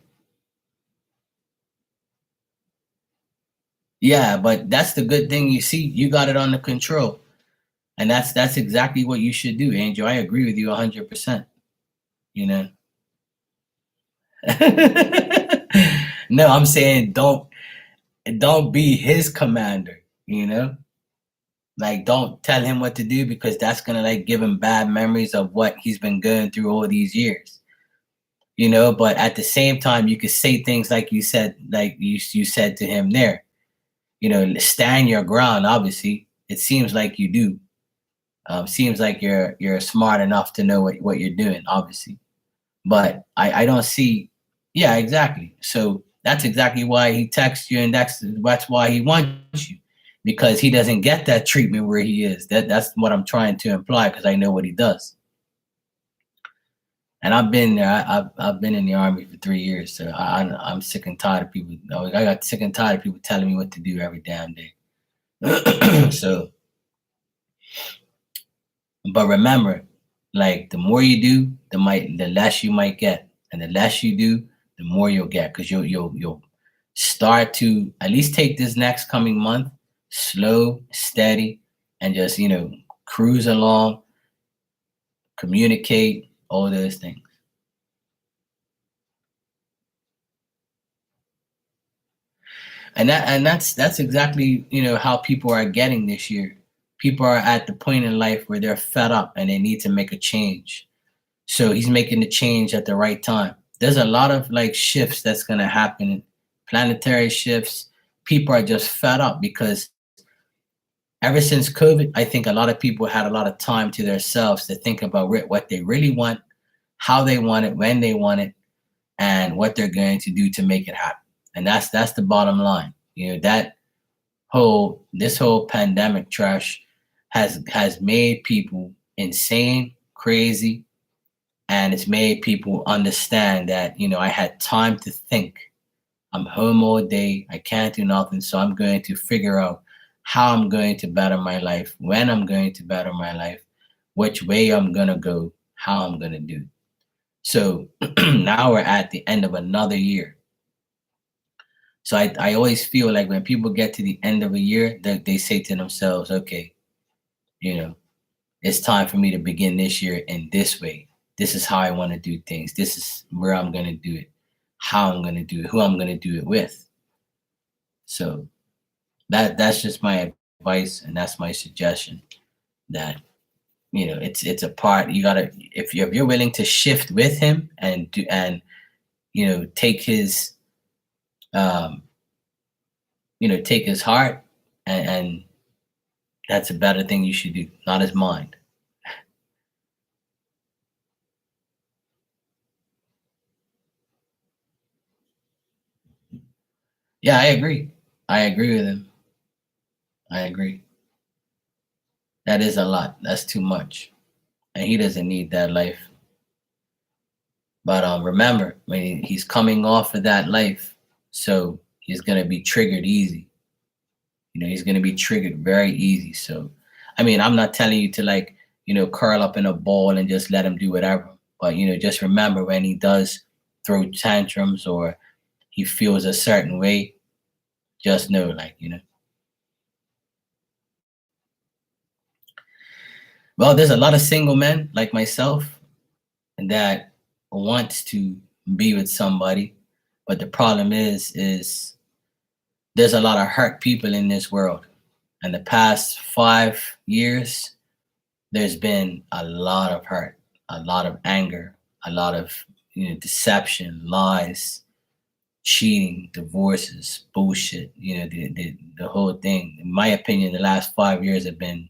Yeah, but that's the good thing. You see, you got it under control, and that's exactly what you should do, Angel. I agree with you 100%. You know. No, I'm saying don't be his commander. You know, like don't tell him what to do because that's gonna like give him bad memories of what he's been going through all these years. But at the same time, you could say things like you said, like you said to him there. Stand your ground. Obviously, it seems like you do. Seems like you're smart enough to know what you're doing, obviously. But I don't see. Yeah, exactly. So that's exactly why he texts you, and that's why he wants you, because he doesn't get that treatment where he is. That's what I'm trying to imply because I know what he does. And I've been there. I've been in the army for 3 years, so I'm sick and tired of people. I got sick and tired of people telling me what to do every damn day. So, but remember, like the more you do, the less you might get, and the less you do, the more you'll get, because you'll start to at least take this next coming month slow, steady, and just cruise along, communicate, all those things. And that's exactly how people are getting this year. People are at the point in life where they're fed up and they need to make a change. So he's making the change at the right time. There's a lot of like shifts that's going to happen, planetary shifts. People are just fed up because ever since COVID, I think a lot of people had a lot of time to themselves to think about what they really want, how they want it, when they want it, and what they're going to do to make it happen. And that's the bottom line. That whole pandemic trash has made people insane, crazy, and it's made people understand that I had time to think. I'm home all day. I can't do nothing. So I'm going to figure out how I'm going to better my life, when I'm going to better my life, which way I'm going to go, how I'm going to do it. So now we're at the end of another year. So I always feel like when people get to the end of a year, they say to themselves, okay, you know, it's time for me to begin this year in this way. This is how I want to do things. This is where I'm going to do it, how I'm going to do it, who I'm going to do it with. So that's just my advice and that's my suggestion that it's a part you gotta if you're willing to shift with him and do and take his um take his heart and that's a better thing you should do, not his mind. Yeah, I agree with him. I agree. That is a lot. That's too much. And he doesn't need that life. But remember, when he's coming off of that life, so he's gonna be triggered easy. He's gonna be triggered very easy. So, I mean, I'm not telling you to like, curl up in a ball and just let him do whatever. But just remember when he does throw tantrums or he feels a certain way, just know, like, well, there's a lot of single men like myself that wants to be with somebody, but the problem is there's a lot of hurt people in this world. In the past 5 years, there's been a lot of hurt, a lot of anger, a lot of deception, lies, cheating, divorces, bullshit. The whole thing. In my opinion, the last 5 years have been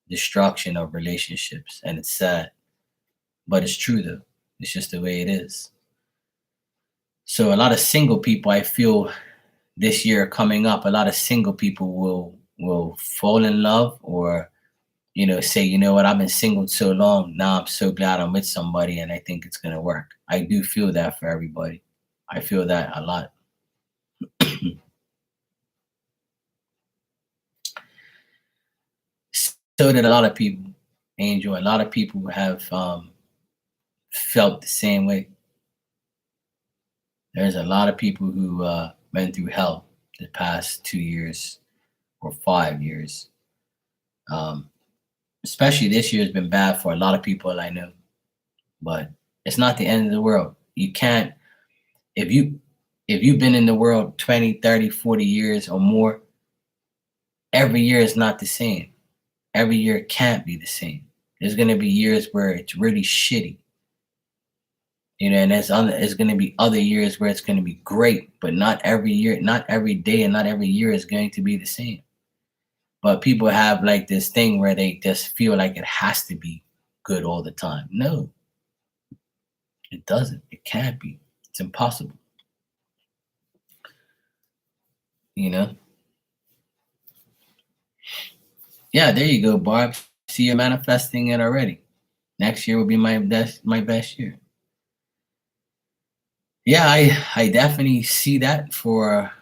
destruction of relationships, and it's sad, but it's true though. It's just the way it is. So a lot of single people, I feel this year coming up, a lot of single people will fall in love or say, what, I've been single so long. Now I'm so glad I'm with somebody and I think it's going to work. I do feel that for everybody. I feel that a lot. So did a lot of people, Angel. A lot of people have felt the same way. There's a lot of people who went through hell the past 2 years or 5 years. Um, Especially this year has been bad for a lot of people I know, but it's not the end of the world. You can't if you've been in the world 20, 30, 40 years or more, every year is not the same. Every year can't be the same. There's going to be years where it's really shitty, and there's going to be other years where it's going to be great, but not every year, not every day, and not every year is going to be the same. But people have like this thing where they just feel like it has to be good all the time. No, it doesn't. It can't be. It's impossible. You know? Yeah, there you go, Barb. See, you're manifesting it already. Next year will be my best year. Yeah, I definitely see that for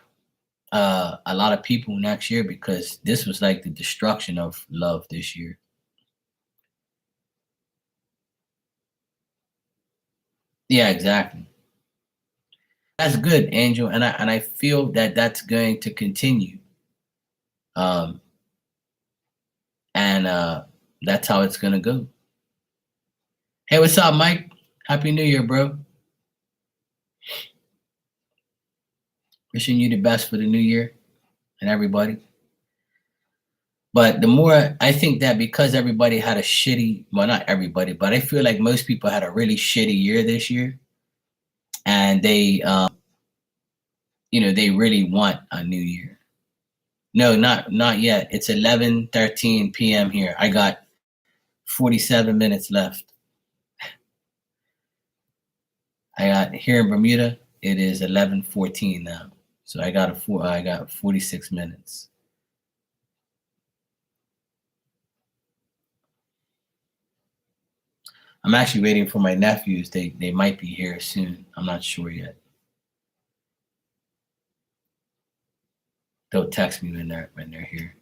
a lot of people next year because this was like the destruction of love this year. Yeah, exactly. That's good, Angel, and I feel that that's going to continue. Um, and that's how it's gonna go. Hey, what's up, Mike? Happy New Year, bro. Wishing you the best for the new year and everybody. But the more I think that because everybody had a shitty, well, not everybody, but I feel like most people had a really shitty year this year, and they really want a new year. No, not yet. It's 11:13 p.m. here. I got 47 minutes left. I got here in Bermuda. It is 11:14 now, so I got 46 minutes. I'm actually waiting for my nephews. They might be here soon. I'm not sure yet. they'll text me when they're here.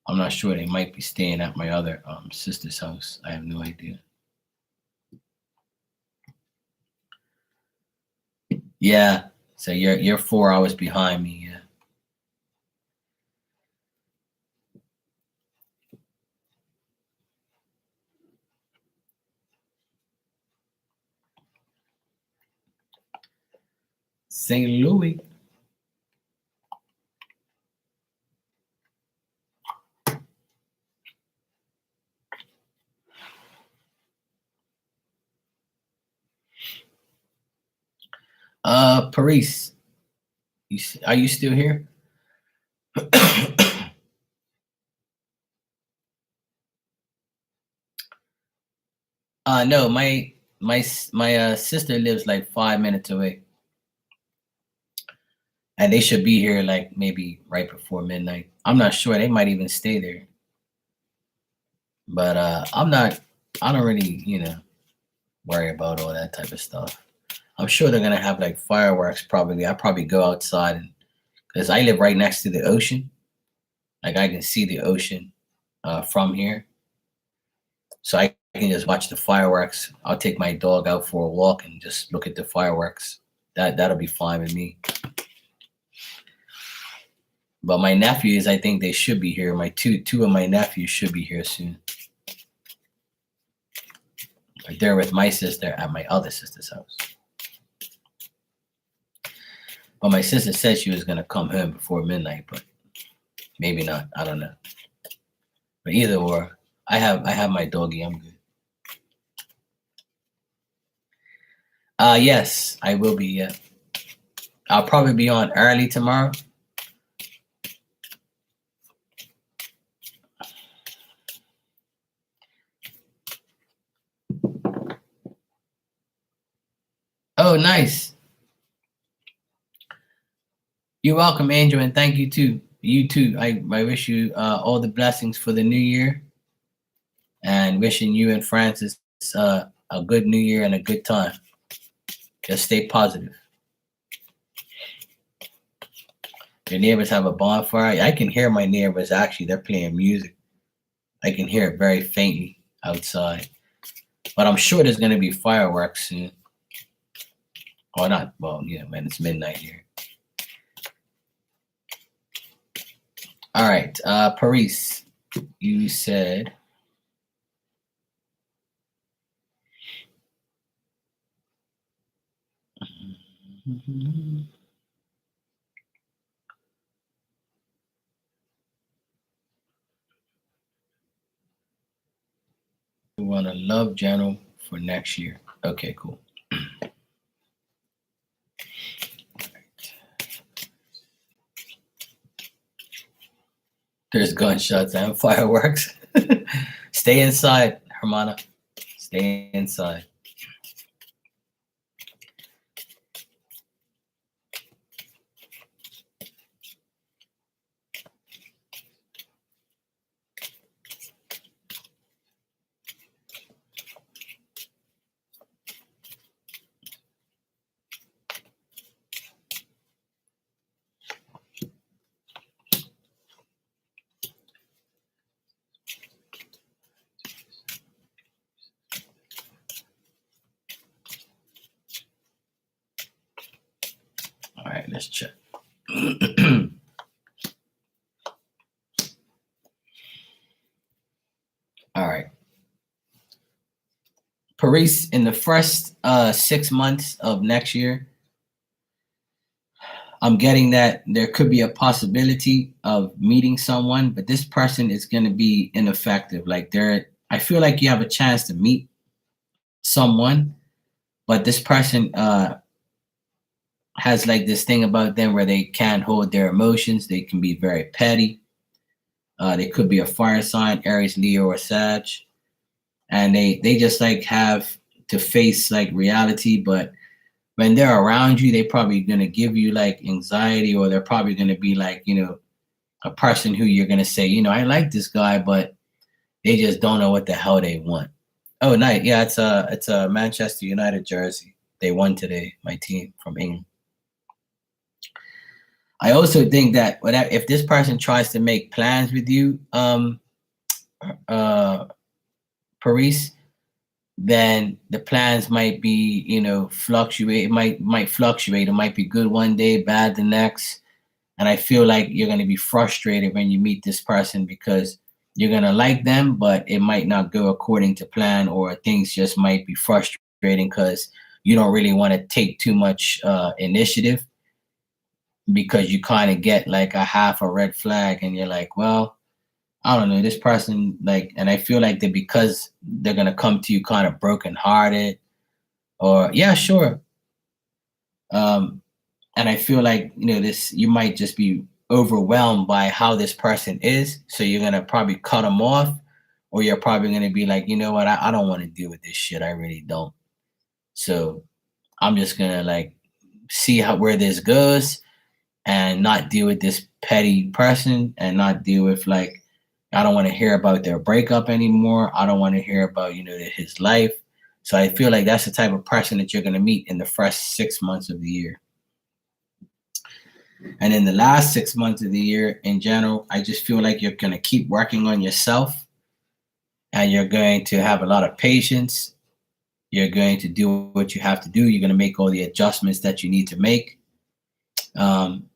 I'm not sure. They might be staying at my other sister's house. I have no idea. Yeah. So you're 4 hours behind me. Yeah. St. Louis. Paris, are you still here? No, my sister lives like 5 minutes away, and they should be here like maybe right before midnight. I'm not sure. They might even stay there, but I'm not. I don't really, worry about all that type of stuff. I'm sure they're gonna have like fireworks. Probably, I probably go outside and because I live right next to the ocean. Like I can see the ocean from here, so I can just watch the fireworks. I'll take my dog out for a walk and just look at the fireworks. That'll be fine with me. But my nephews, I think they should be here. My two of my nephews should be here soon. Like they're with my sister at my other sister's house. But my sister said she was gonna come home before midnight, but maybe not. I don't know. But either or, I have my doggy. I'm good. Yes, I will be. Yeah, I'll probably be on early tomorrow. Oh, nice. You're welcome, Angel, and thank you too. You too. I wish you all the blessings for the new year, and wishing you and Francis a good new year and a good time. Just stay positive. Your neighbors have a bonfire. I can hear my neighbors actually. They're playing music. I can hear it very faintly outside. But I'm sure there's going to be fireworks soon. Or not. Well, yeah, man, it's midnight here. All right. Paris, you said. We want a love journal for next year. Okay, cool. There's gunshots and fireworks. Stay inside, Hermana. Stay inside. All right, let's check. All right. Paris, in the first 6 months of next year, I'm getting that there could be a possibility of meeting someone, but this person is going to be ineffective. Like I feel like you have a chance to meet someone, but this person has like this thing about them where they can't hold their emotions. They can be very petty. They could be a fire sign, Aries, Leo, or Sag, and they just like have to face like reality. But when they're around you, they probably gonna give you like anxiety, or they're probably gonna be like a person who you're gonna say, I like this guy, but they just don't know what the hell they want. Oh, nice. Yeah, it's a Manchester United jersey. They won today. My team from England. I also think that whatever, if this person tries to make plans with you, uh, Paris, then the plans might be, fluctuate. It might fluctuate. It might be good one day, bad the next. And I feel like you're going to be frustrated when you meet this person because you're going to like them, but it might not go according to plan, or things just might be frustrating because you don't really want to take too much initiative, because you kind of get like a half a red flag and you're like, well, I don't know, this person, like, and I feel like that because they're going to come to you kind of brokenhearted, or yeah, sure. Um, and I feel like, this, you might just be overwhelmed by how this person is, so you're gonna probably cut them off, or you're probably gonna be like, you know what, I don't want to deal with this shit, I really don't. So I'm just gonna like see how where this goes, and not deal with this petty person, and not deal with like, I don't want to hear about their breakup anymore. I don't want to hear about, his life. So I feel like that's the type of person that you're gonna meet in the first 6 months of the year. And in the last 6 months of the year in general, I just feel like you're going to keep working on yourself, and you're going to have a lot of patience. You're going to do what you have to do. You're going to make all the adjustments that you need to make. Um,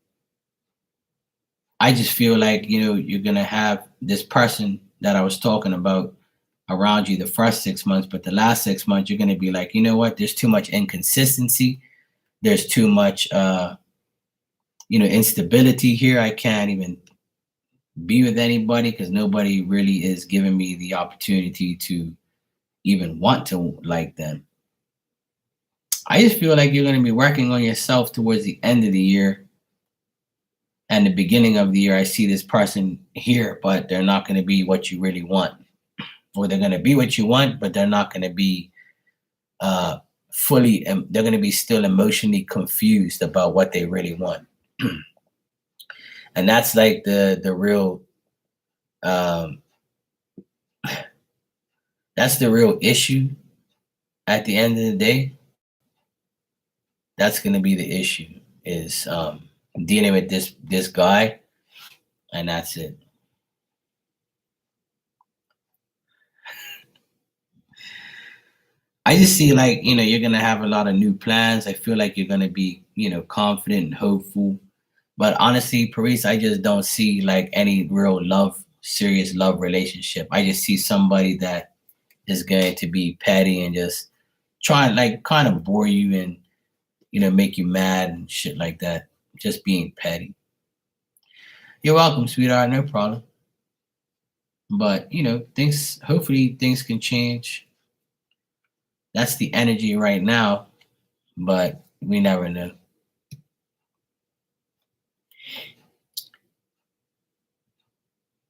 I just feel like, you're going to have this person that I was talking about around you the first 6 months, but the last 6 months, you're going to be like, you know what? There's too much inconsistency. There's too much, instability here. I can't even be with anybody because nobody really is giving me the opportunity to even want to like them. I just feel like you're going to be working on yourself towards the end of the year and the beginning of the year. I see this person here, but they're not going to be what you really want, or they're going to be what you want, but they're not going to be uh, fully. They're going to be still emotionally confused about what they really want, and that's like the real. Um, that's the real issue at the end of the day. That's going to be the issue, is dealing with this guy, and that's it. I just see like, you're going to have a lot of new plans. I feel like you're going to be, confident and hopeful, but honestly, Paris, I just don't see like any real love, serious love relationship. I just see somebody that is going to be petty and just try and like kind of bore you, and make you mad and shit like that, just being petty. You're welcome, sweetheart, no problem. But things, hopefully things can change. That's the energy right now, but we never know.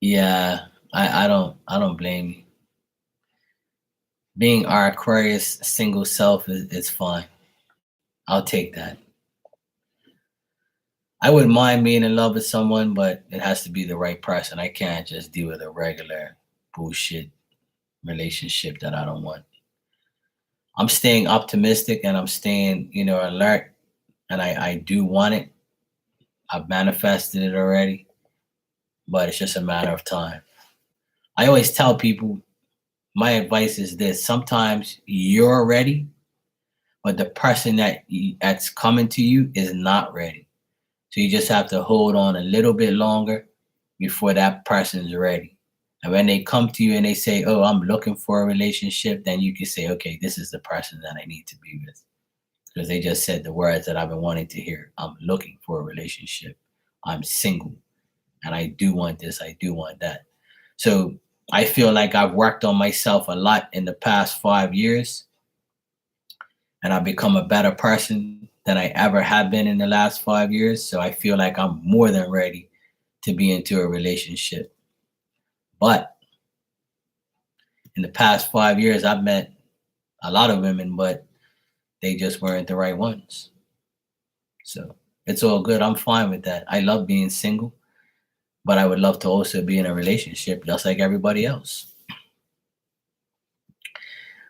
Yeah, I don't blame you. Being our Aquarius single self is fine. I'll take that. I wouldn't mind being in love with someone, but it has to be the right person. I can't just deal with a regular bullshit relationship that I don't want. I'm staying optimistic, and I'm staying, alert, and I do want it. I've manifested it already, but it's just a matter of time. I always tell people, my advice is this: sometimes you're ready, but the person that's coming to you is not ready. So you just have to hold on a little bit longer before that person's ready. And when they come to you and they say, "Oh, I'm looking for a relationship," then you can say, "Okay, this is the person that I need to be with." Because they just said the words that I've been wanting to hear. I'm looking for a relationship. I'm single, and I do want this. I do want that. So I feel like I've worked on myself a lot in the past 5 years, and I've become a better person than I ever have been in the last 5 years. So I feel like I'm more than ready to be into a relationship. But in the past 5 years, I've met a lot of women, but they just weren't the right ones. So it's all good. I'm fine with that. I love being single, but I would love to also be in a relationship just like everybody else.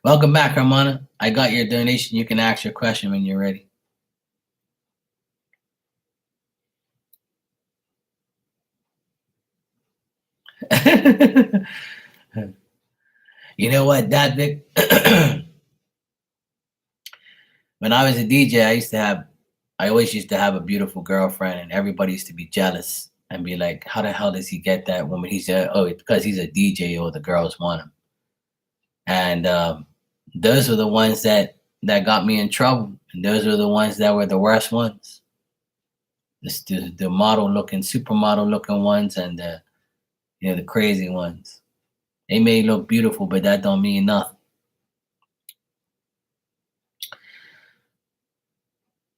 Welcome back, Hermana. I got your donation. You can ask your question when you're ready. You know what, that Vic? When I was a DJ, I always used to have a beautiful girlfriend, and everybody used to be jealous and be like, "How the hell does he get that woman?" He said, "Oh, it's because he's a DJ, or the girls want him." And those were the ones that got me in trouble, and those were the ones that were the worst ones. The model looking, supermodel looking ones, and the crazy ones. They may look beautiful, but that don't mean nothing.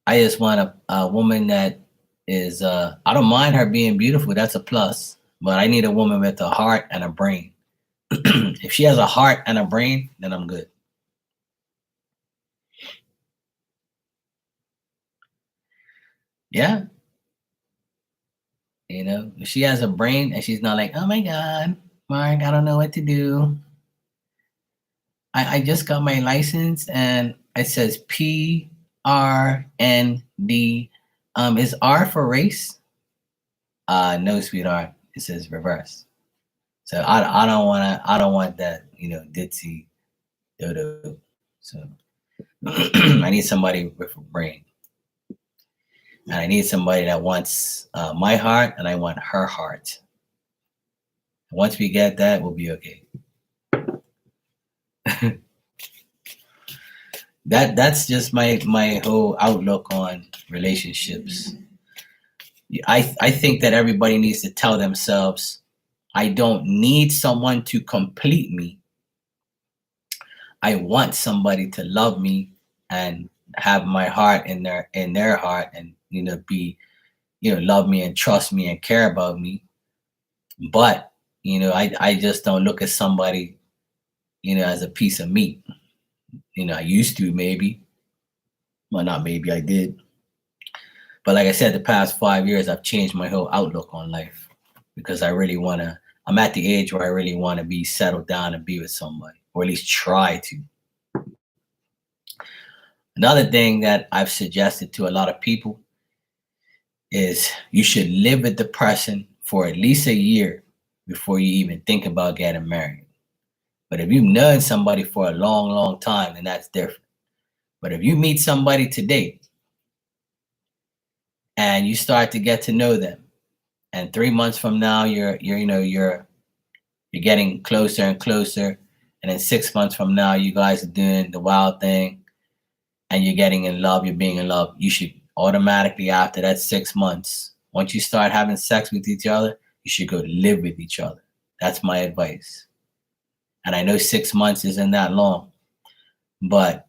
I just want a woman that is I don't mind her being beautiful, that's a plus. But I need a woman with a heart and a brain. If she has a heart and a brain, then I'm good. Yeah. If she has a brain and she's not like, oh my God, Mark, I don't know what to do. I just got my license and it says PRND. Is R for race? No, sweetheart. It says reverse. So I don't want that, ditzy dodo. So I need somebody with a brain. And I need somebody that wants my heart, and I want her heart. Once we get that, we'll be okay. That's just my whole outlook on relationships. I think that everybody needs to tell themselves, I don't need someone to complete me. I want somebody to love me and have my heart in their heart, and be love me and trust me and care about me. But I just don't look at somebody as a piece of meat. I used to, maybe. Well, not maybe, I did. But like I said, the past 5 years, I've changed my whole outlook on life, because I'm at the age where I really want to be settled down and be with somebody, or at least try to. Another thing that I've suggested to a lot of people is you should live with the person for at least a year before you even think about getting married. But if you've known somebody for a long, long time, then that's different. But if you meet somebody today and you start to get to know them, and 3 months from now you're getting closer and closer, and then 6 months from now you guys are doing the wild thing, and you're getting in love, you're being in love, you should automatically, after that 6 months, once you start having sex with each other, you should go live with each other. That's my advice. And I know 6 months isn't that long, but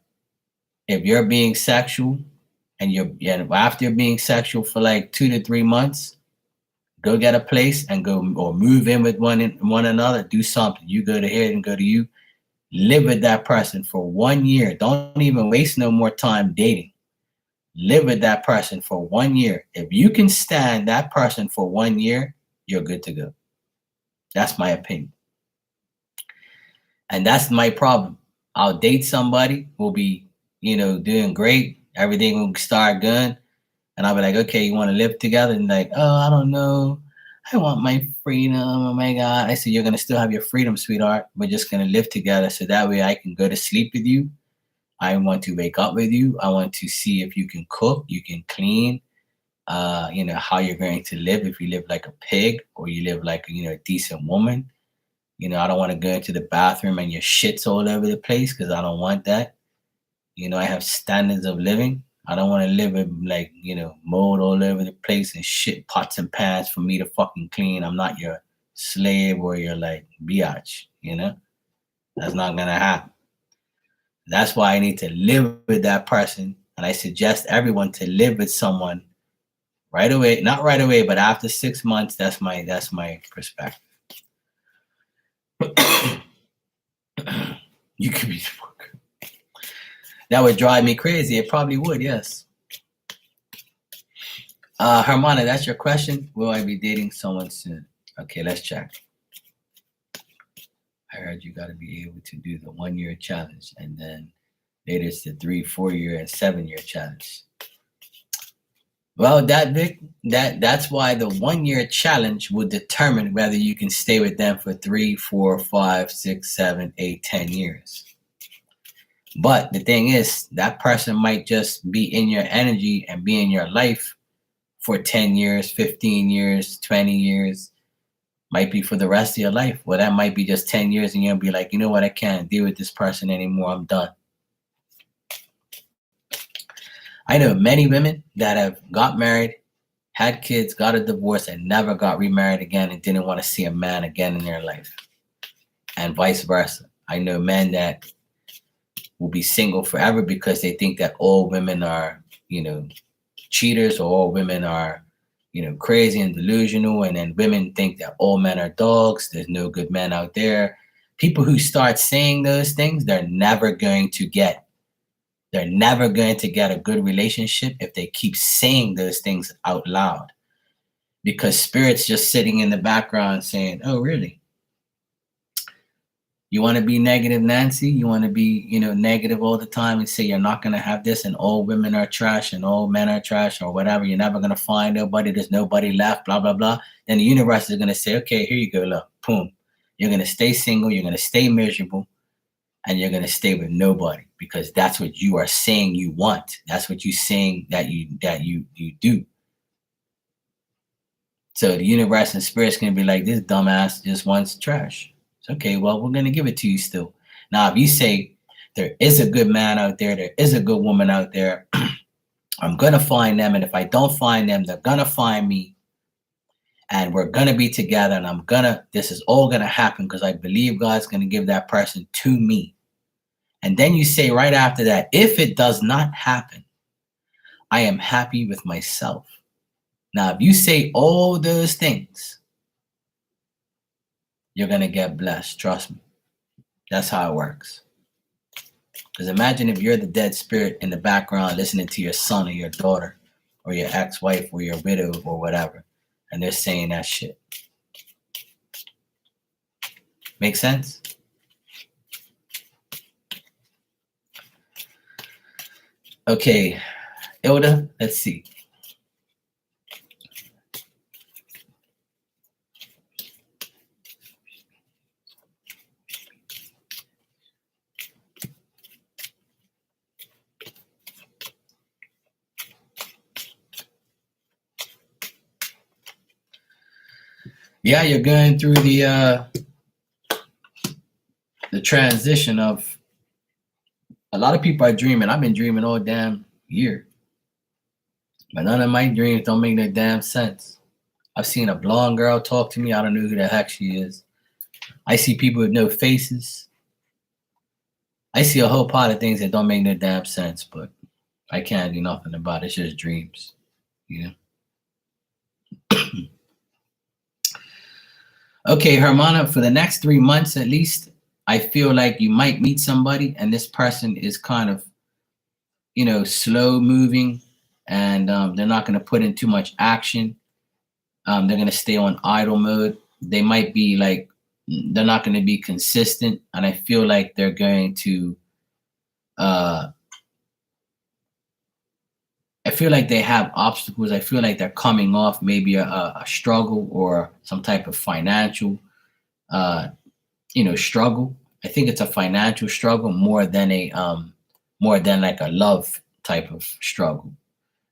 if you're being sexual and after being sexual for like 2 to 3 months, go get a place and go, or move in with one another, do something. You go to here and go to you. Live with that person for 1 year. Don't even waste no more time dating. Live with that person for 1 year. If you can stand that person for 1 year, you're good to go. That's my opinion. And that's my problem. I'll date somebody who'll be, doing great. Everything will start good. And I'll be like, okay, you want to live together? And like, oh, I don't know. I want my freedom. Oh my God. I said, you're going to still have your freedom, sweetheart. We're just going to live together. So that way I can go to sleep with you. I want to wake up with you. I want to see if you can cook, you can clean, how you're going to live, if you live like a pig or you live like, a decent woman. I don't want to go into the bathroom and your shit's all over the place, because I don't want that. I have standards of living. I don't want to live with like, mold all over the place and shit, pots and pans for me to fucking clean. I'm not your slave or your like biatch, That's not going to happen. That's why I need to live with that person. And I suggest everyone to live with someone right away. Not right away, but after 6 months. That's my perspective. You could be. That would drive me crazy. It probably would, yes. Hermana, that's your question. Will I be dating someone soon? Okay, let's check. I heard you got to be able to do the 1 year challenge, and then later it's the 3, 4 year, and 7 year challenge. Well, that's why the 1 year challenge will determine whether you can stay with them for 3, 4, 5, 6, 7, 8, 10 years. But the thing is, that person might just be in your energy and be in your life for 10 years, 15 years, 20 years, might be for the rest of your life. Well, that might be just 10 years and you'll be like, you know what, I can't deal with this person anymore. I'm done. I know many women that have got married, had kids, got a divorce, and never got remarried again and didn't want to see a man again in their life. And vice versa. I know men that will be single forever because they think that all women are, cheaters, or all women are, crazy and delusional. And then women think that all men are dogs. There's no good men out there. People who start saying those things, they're never going to get a good relationship if they keep saying those things out loud. Because spirit's just sitting in the background saying, oh, really? You want to be negative, Nancy? You want to be, negative all the time and say you're not going to have this and all women are trash and all men are trash or whatever. You're never going to find nobody. There's nobody left, blah, blah, blah. Then the universe is going to say, okay, here you go. Look, boom. You're going to stay single. You're going to stay miserable. And you're going to stay with nobody because that's what you are saying you want. That's what you're saying that you do. So the universe and spirit's going to be like, this dumbass just wants trash. It's okay, well, we're going to give it to you still. Now, if you say there is a good man out there is a good woman out there, I'm going to find them. And if I don't find them, they're going to find me. And we're going to be together. And this is all going to happen because I believe God's going to give that person to me. And then you say right after that, if it does not happen, I am happy with myself. Now, if you say all those things, you're going to get blessed. Trust me. That's how it works. Because imagine if you're the dead spirit in the background listening to your son or your daughter or your ex-wife or your widow or whatever, and they're saying that shit. Make sense? Okay, Ilda, let's see. Yeah, you're going through the transition of a lot of people are dreaming. I've been dreaming all damn year. But none of my dreams don't make no damn sense. I've seen a blonde girl talk to me. I don't know who the heck she is. I see people with no faces. I see a whole pot of things that don't make no damn sense, but I can't do nothing about it. It's just dreams, Okay, Hermana, for the next 3 months at least, I feel like you might meet somebody and this person is kind of, slow moving and they're not going to put in too much action. They're going to stay on idle mode. They might be like, they're not going to be consistent. And I feel like they're going to, I feel like they have obstacles. I feel like they're coming off maybe a struggle or some type of financial, struggle. I think it's a financial struggle more than like a love type of struggle.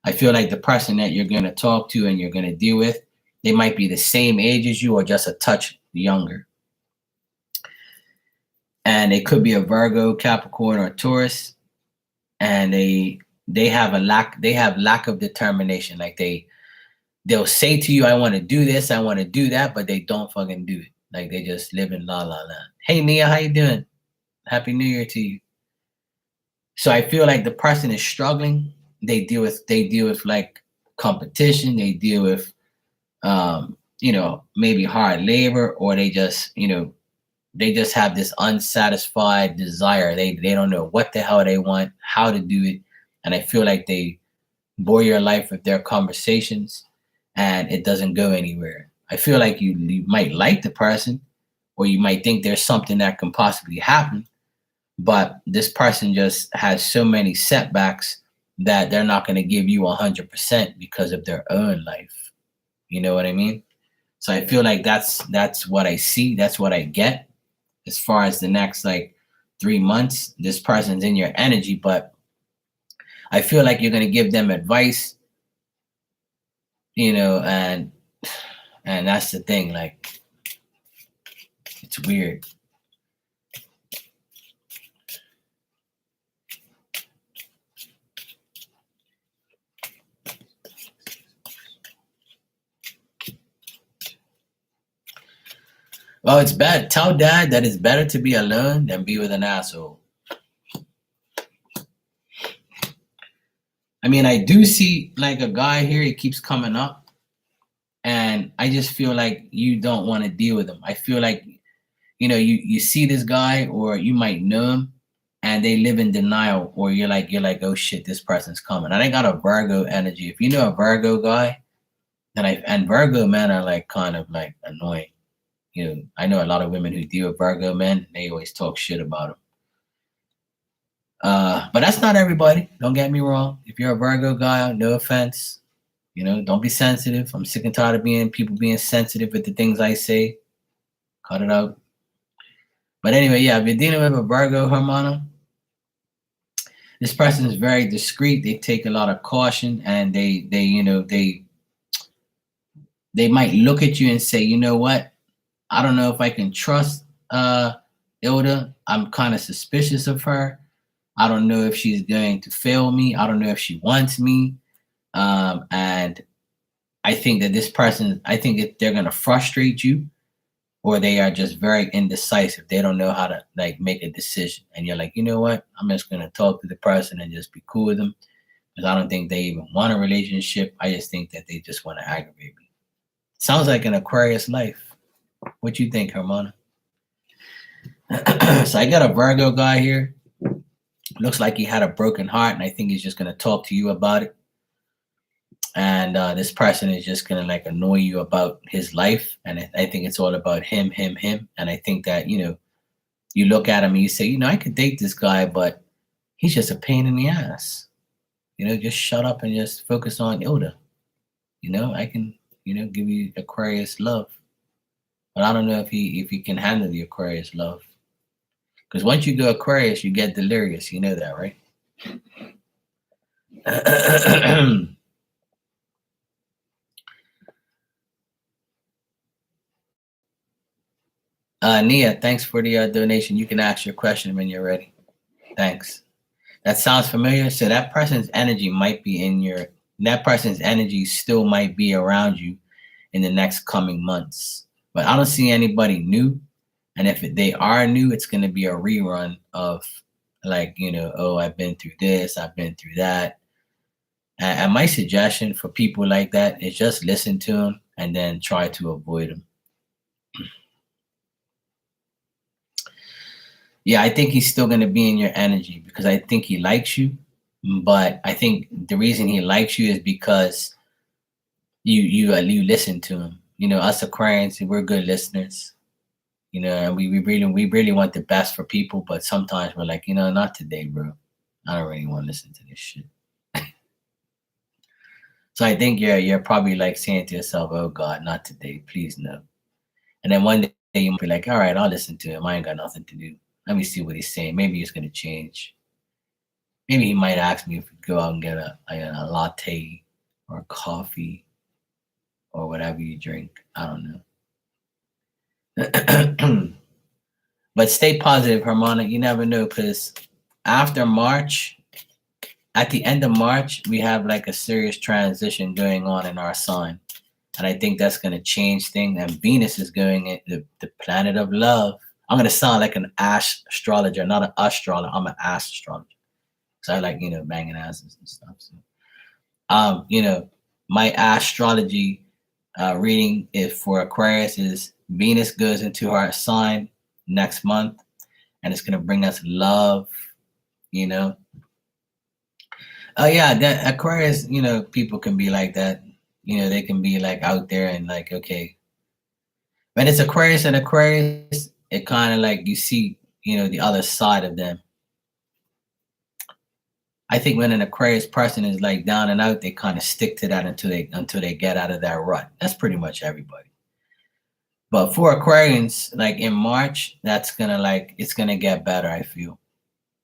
I feel like the person that you're going to talk to and you're going to deal with, they might be the same age as you or just a touch younger. And it could be a Virgo, Capricorn, or Taurus, and they have lack of determination. Like they'll say to you, I want to do this, I want to do that, but they don't fucking do it. Like they just live in la la land. Hey Nia, how you doing? Happy New Year to you. So I feel like the person is struggling. They deal with like competition. They deal with maybe hard labor, or they just have this unsatisfied desire. They don't know what the hell they want, how to do it. And I feel like they bore your life with their conversations and it doesn't go anywhere. I feel like you might like the person, or you might think there's something that can possibly happen, but this person just has so many setbacks that they're not going to give you 100% because of their own life. You know what I mean? So I feel like that's what I see. That's what I get as far as the next like 3 months. This person's in your energy, but I feel like you're going to give them advice, and that's the thing. Like, it's weird. Oh, it's bad. Tell dad that it's better to be alone than be with an asshole. I mean, I do see like a guy here, he keeps coming up, and I just feel like you don't want to deal with him. I feel like, you see this guy, or you might know him, and they live in denial, or you're like, oh shit, this person's coming. And I got a Virgo energy. If you know a Virgo guy, and Virgo men are like kind of like annoying. I know a lot of women who deal with Virgo men, they always talk shit about them. But that's not everybody. Don't get me wrong. If you're a Virgo guy, no offense. Don't be sensitive. I'm sick and tired of people being sensitive with the things I say. Cut it out. But anyway, yeah, if you're dealing with a Virgo, Hermana, this person is very discreet. They take a lot of caution, and they might look at you and say, you know what? I don't know if I can trust Ilda. I'm kind of suspicious of her. I don't know if she's going to fail me. I don't know if she wants me. And I think that I think that they're going to frustrate you, or they are just very indecisive. They don't know how to like make a decision. And you're like, you know what? I'm just going to talk to the person and just be cool with them, because I don't think they even want a relationship. I just think that they just want to aggravate me. Sounds like an Aquarius life. What you think, Hermana? So I got a Virgo guy here. Looks like he had a broken heart, and I think he's just going to talk to you about it. And this person is just going to like annoy you about his life. And I think it's all about him. And I think that, you look at him and you say, I could date this guy, but he's just a pain in the ass. Just shut up and just focus on Ilda. I can, give you Aquarius love. But I don't know if he can handle the Aquarius love. Because once you go Aquarius, you get delirious. You know that, right? Nia, thanks for the donation. You can ask your question when you're ready. Thanks. That sounds familiar. So that person's energy might be that person's energy still might be around you in the next coming months. But I don't see anybody new. And if they are new, it's going to be a rerun of like, oh, I've been through this, I've been through that. And my suggestion for people like that is just listen to them and then try to avoid them. Yeah, I think he's still going to be in your energy because I think he likes you. But I think the reason he likes you is because you listen to him. Us Aquarians, we're good listeners. And we really want the best for people, but sometimes we're like, not today, bro. I don't really want to listen to this shit. So I think you're probably like saying to yourself, oh God, not today, please no. And then one day you might be like, all right, I'll listen to him. I ain't got nothing to do. Let me see what he's saying. Maybe it's gonna change. Maybe he might ask me if we go out and get a latte or a coffee or whatever you drink. I don't know. But stay positive, Hermana. You never know, because after March, at the end of March, we have like a serious transition going on in our sign. And I think that's going to change things. And Venus is going in the planet of love. I'm going to sound like an astrologer, not an astrologer. I'm an astrologer. So I like, banging asses and stuff. So, my astrology reading is for Aquarius is Venus goes into our sign next month, and it's going to bring us love, Oh yeah, that Aquarius, people can be like that. They can be like out there and like, okay. When it's Aquarius and Aquarius, it kind of like you see, the other side of them. I think when an Aquarius person is like down and out, they kind of stick to that until they get out of that rut. That's pretty much everybody. But for Aquarians, like in March, that's gonna like it's gonna get better, I feel.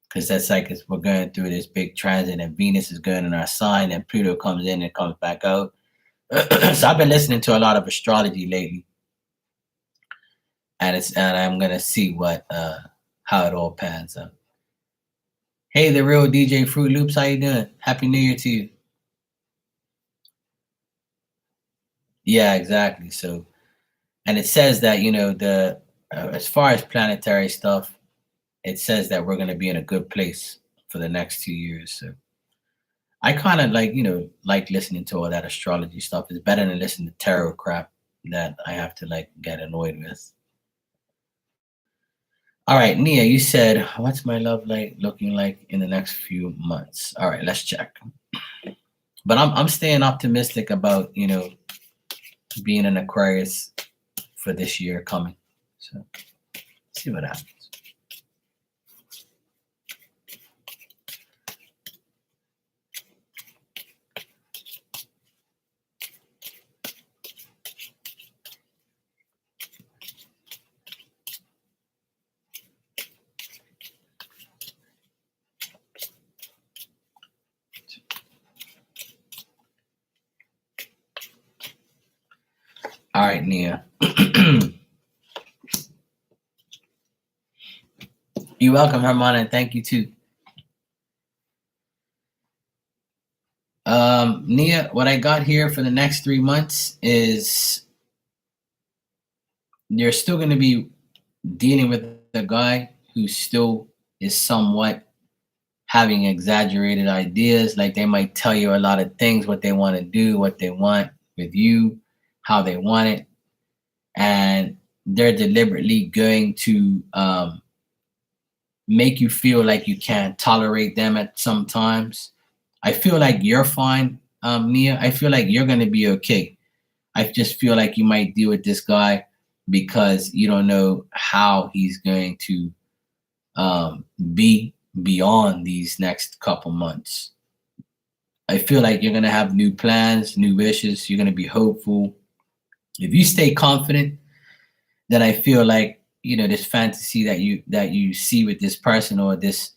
Because that's like we're going through this big transit and Venus is going in our sign and Pluto comes in and comes back out. So I've been listening to a lot of astrology lately. And I'm gonna see what how it all pans out. Hey, the real DJ Fruit Loops, how you doing? Happy New Year to you. Yeah, exactly. So, and it says that the as far as planetary stuff, it says that we're gonna be in a good place for the next 2 years. So I kind of like listening to all that astrology stuff. It's better than listening to tarot crap that I have to like get annoyed with. All right, Nia, you said, what's my love life looking like in the next few months? All right, let's check. But I'm staying optimistic about, being an Aquarius for this year coming. So see what happens. All right, Nia. You're welcome, Hermana, and thank you too. Nia, what I got here for the next 3 months is you're still going to be dealing with a guy who still is somewhat having exaggerated ideas. Like they might tell you a lot of things, what they want to do, what they want with you, how they want it. And they're deliberately going to make you feel like you can't tolerate them at some times. I feel like you're fine, Nia. I feel like you're going to be okay. I just feel like you might deal with this guy because you don't know how he's going to be beyond these next couple months. I feel like you're going to have new plans, new wishes. You're going to be hopeful. If you stay confident, then I feel like this fantasy that you see with this person or this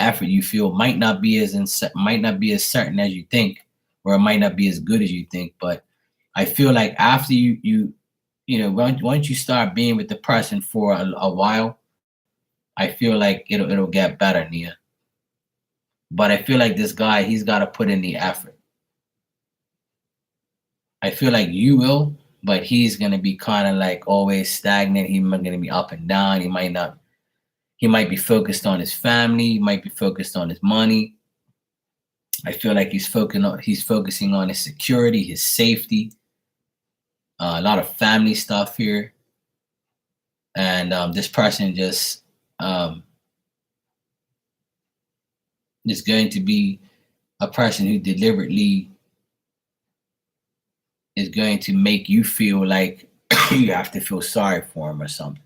effort you feel might not be as certain as you think, or it might not be as good as you think. But I feel like after once you start being with the person for a while, I feel like it'll get better, Nia. But I feel like this guy, he's got to put in the effort. I feel like you will, but he's gonna be kind of like always stagnant. He's gonna be up and down. He might be focused on his family. He might be focused on his money. I feel like he's focusing on his security, his safety. A lot of family stuff here, and this person just is going to be a person who deliberately is going to make you feel like you have to feel sorry for him or something.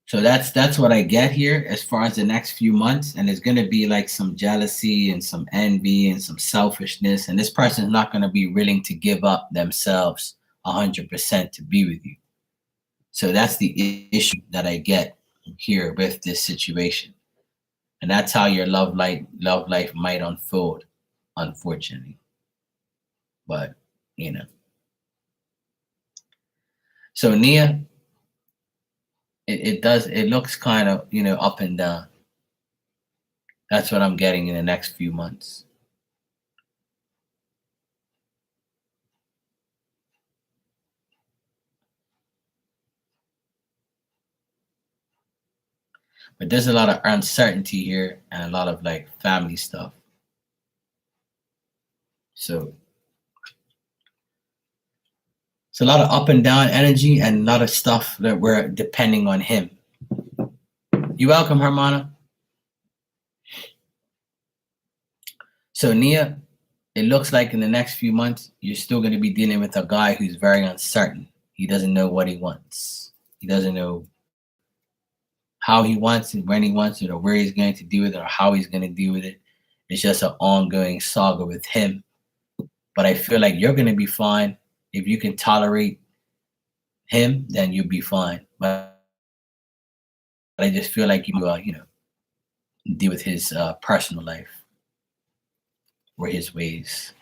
So that's what I get here as far as the next few months. And there's going to be like some jealousy and some envy and some selfishness. And this person is not going to be willing to give up themselves 100% to be with you. So that's the issue that I get here with this situation. And that's how your love life might unfold, unfortunately. But, So Nia, it looks kind of, up and down. That's what I'm getting in the next few months. But there's a lot of uncertainty here and a lot of like family stuff. So it's a lot of up and down energy and a lot of stuff that we're depending on him. You're welcome, Hermana. So Nia, it looks like in the next few months, you're still going to be dealing with a guy who's very uncertain. He doesn't know what he wants. He doesn't know how he wants it, when he wants it, or where he's going to deal with it, or how he's going to deal with it. It's just an ongoing saga with him. But I feel like you're going to be fine. If you can tolerate him, then you'll be fine. But I just feel like deal with his personal life or his ways.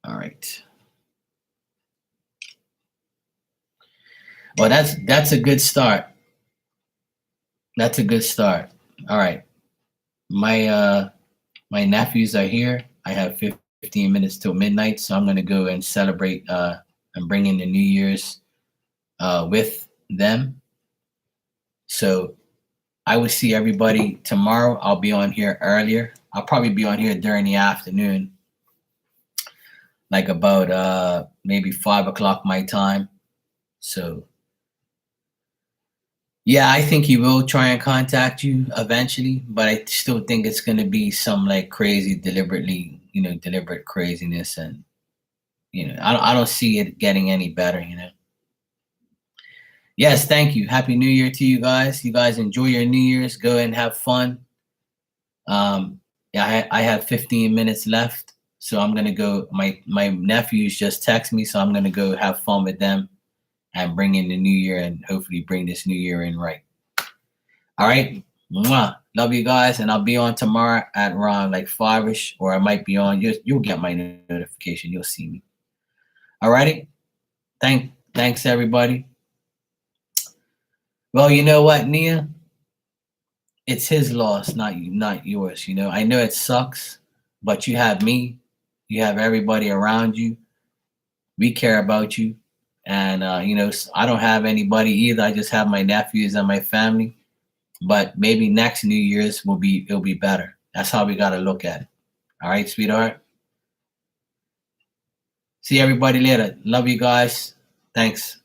All right. Well, that's a good start. That's a good start. All right. My nephews are here. I have 15 minutes till midnight, so I'm gonna go and celebrate and bring in the New Year's with them. So I will see everybody tomorrow. I'll be on here earlier. I'll probably be on here during the afternoon, like about maybe 5 o'clock my time. So yeah, I think he will try and contact you eventually, but I still think it's gonna be some like crazy, deliberate craziness, and I don't see it getting any better. Yes, thank you. Happy New Year to you guys. You guys enjoy your New Year's. Go and have fun. Yeah, I have 15 minutes left, so I'm gonna go. My nephews just text me, so I'm gonna go have fun with them and bring in the new year and hopefully bring this new year in right. All right. Mwah. Love you guys, and I'll be on tomorrow at around like 5ish, or I might be on. You'll get my notification. You'll see me. All righty. Thanks everybody. Well, you know what, Nia? It's his loss, not yours. I know it sucks, but you have me. You have everybody around you. We care about you, and I don't have anybody either. I just have my nephews and my family. But maybe next New Year's it'll be better. That's how we gotta look at it. All right, sweetheart. See everybody later. Love you guys. Thanks.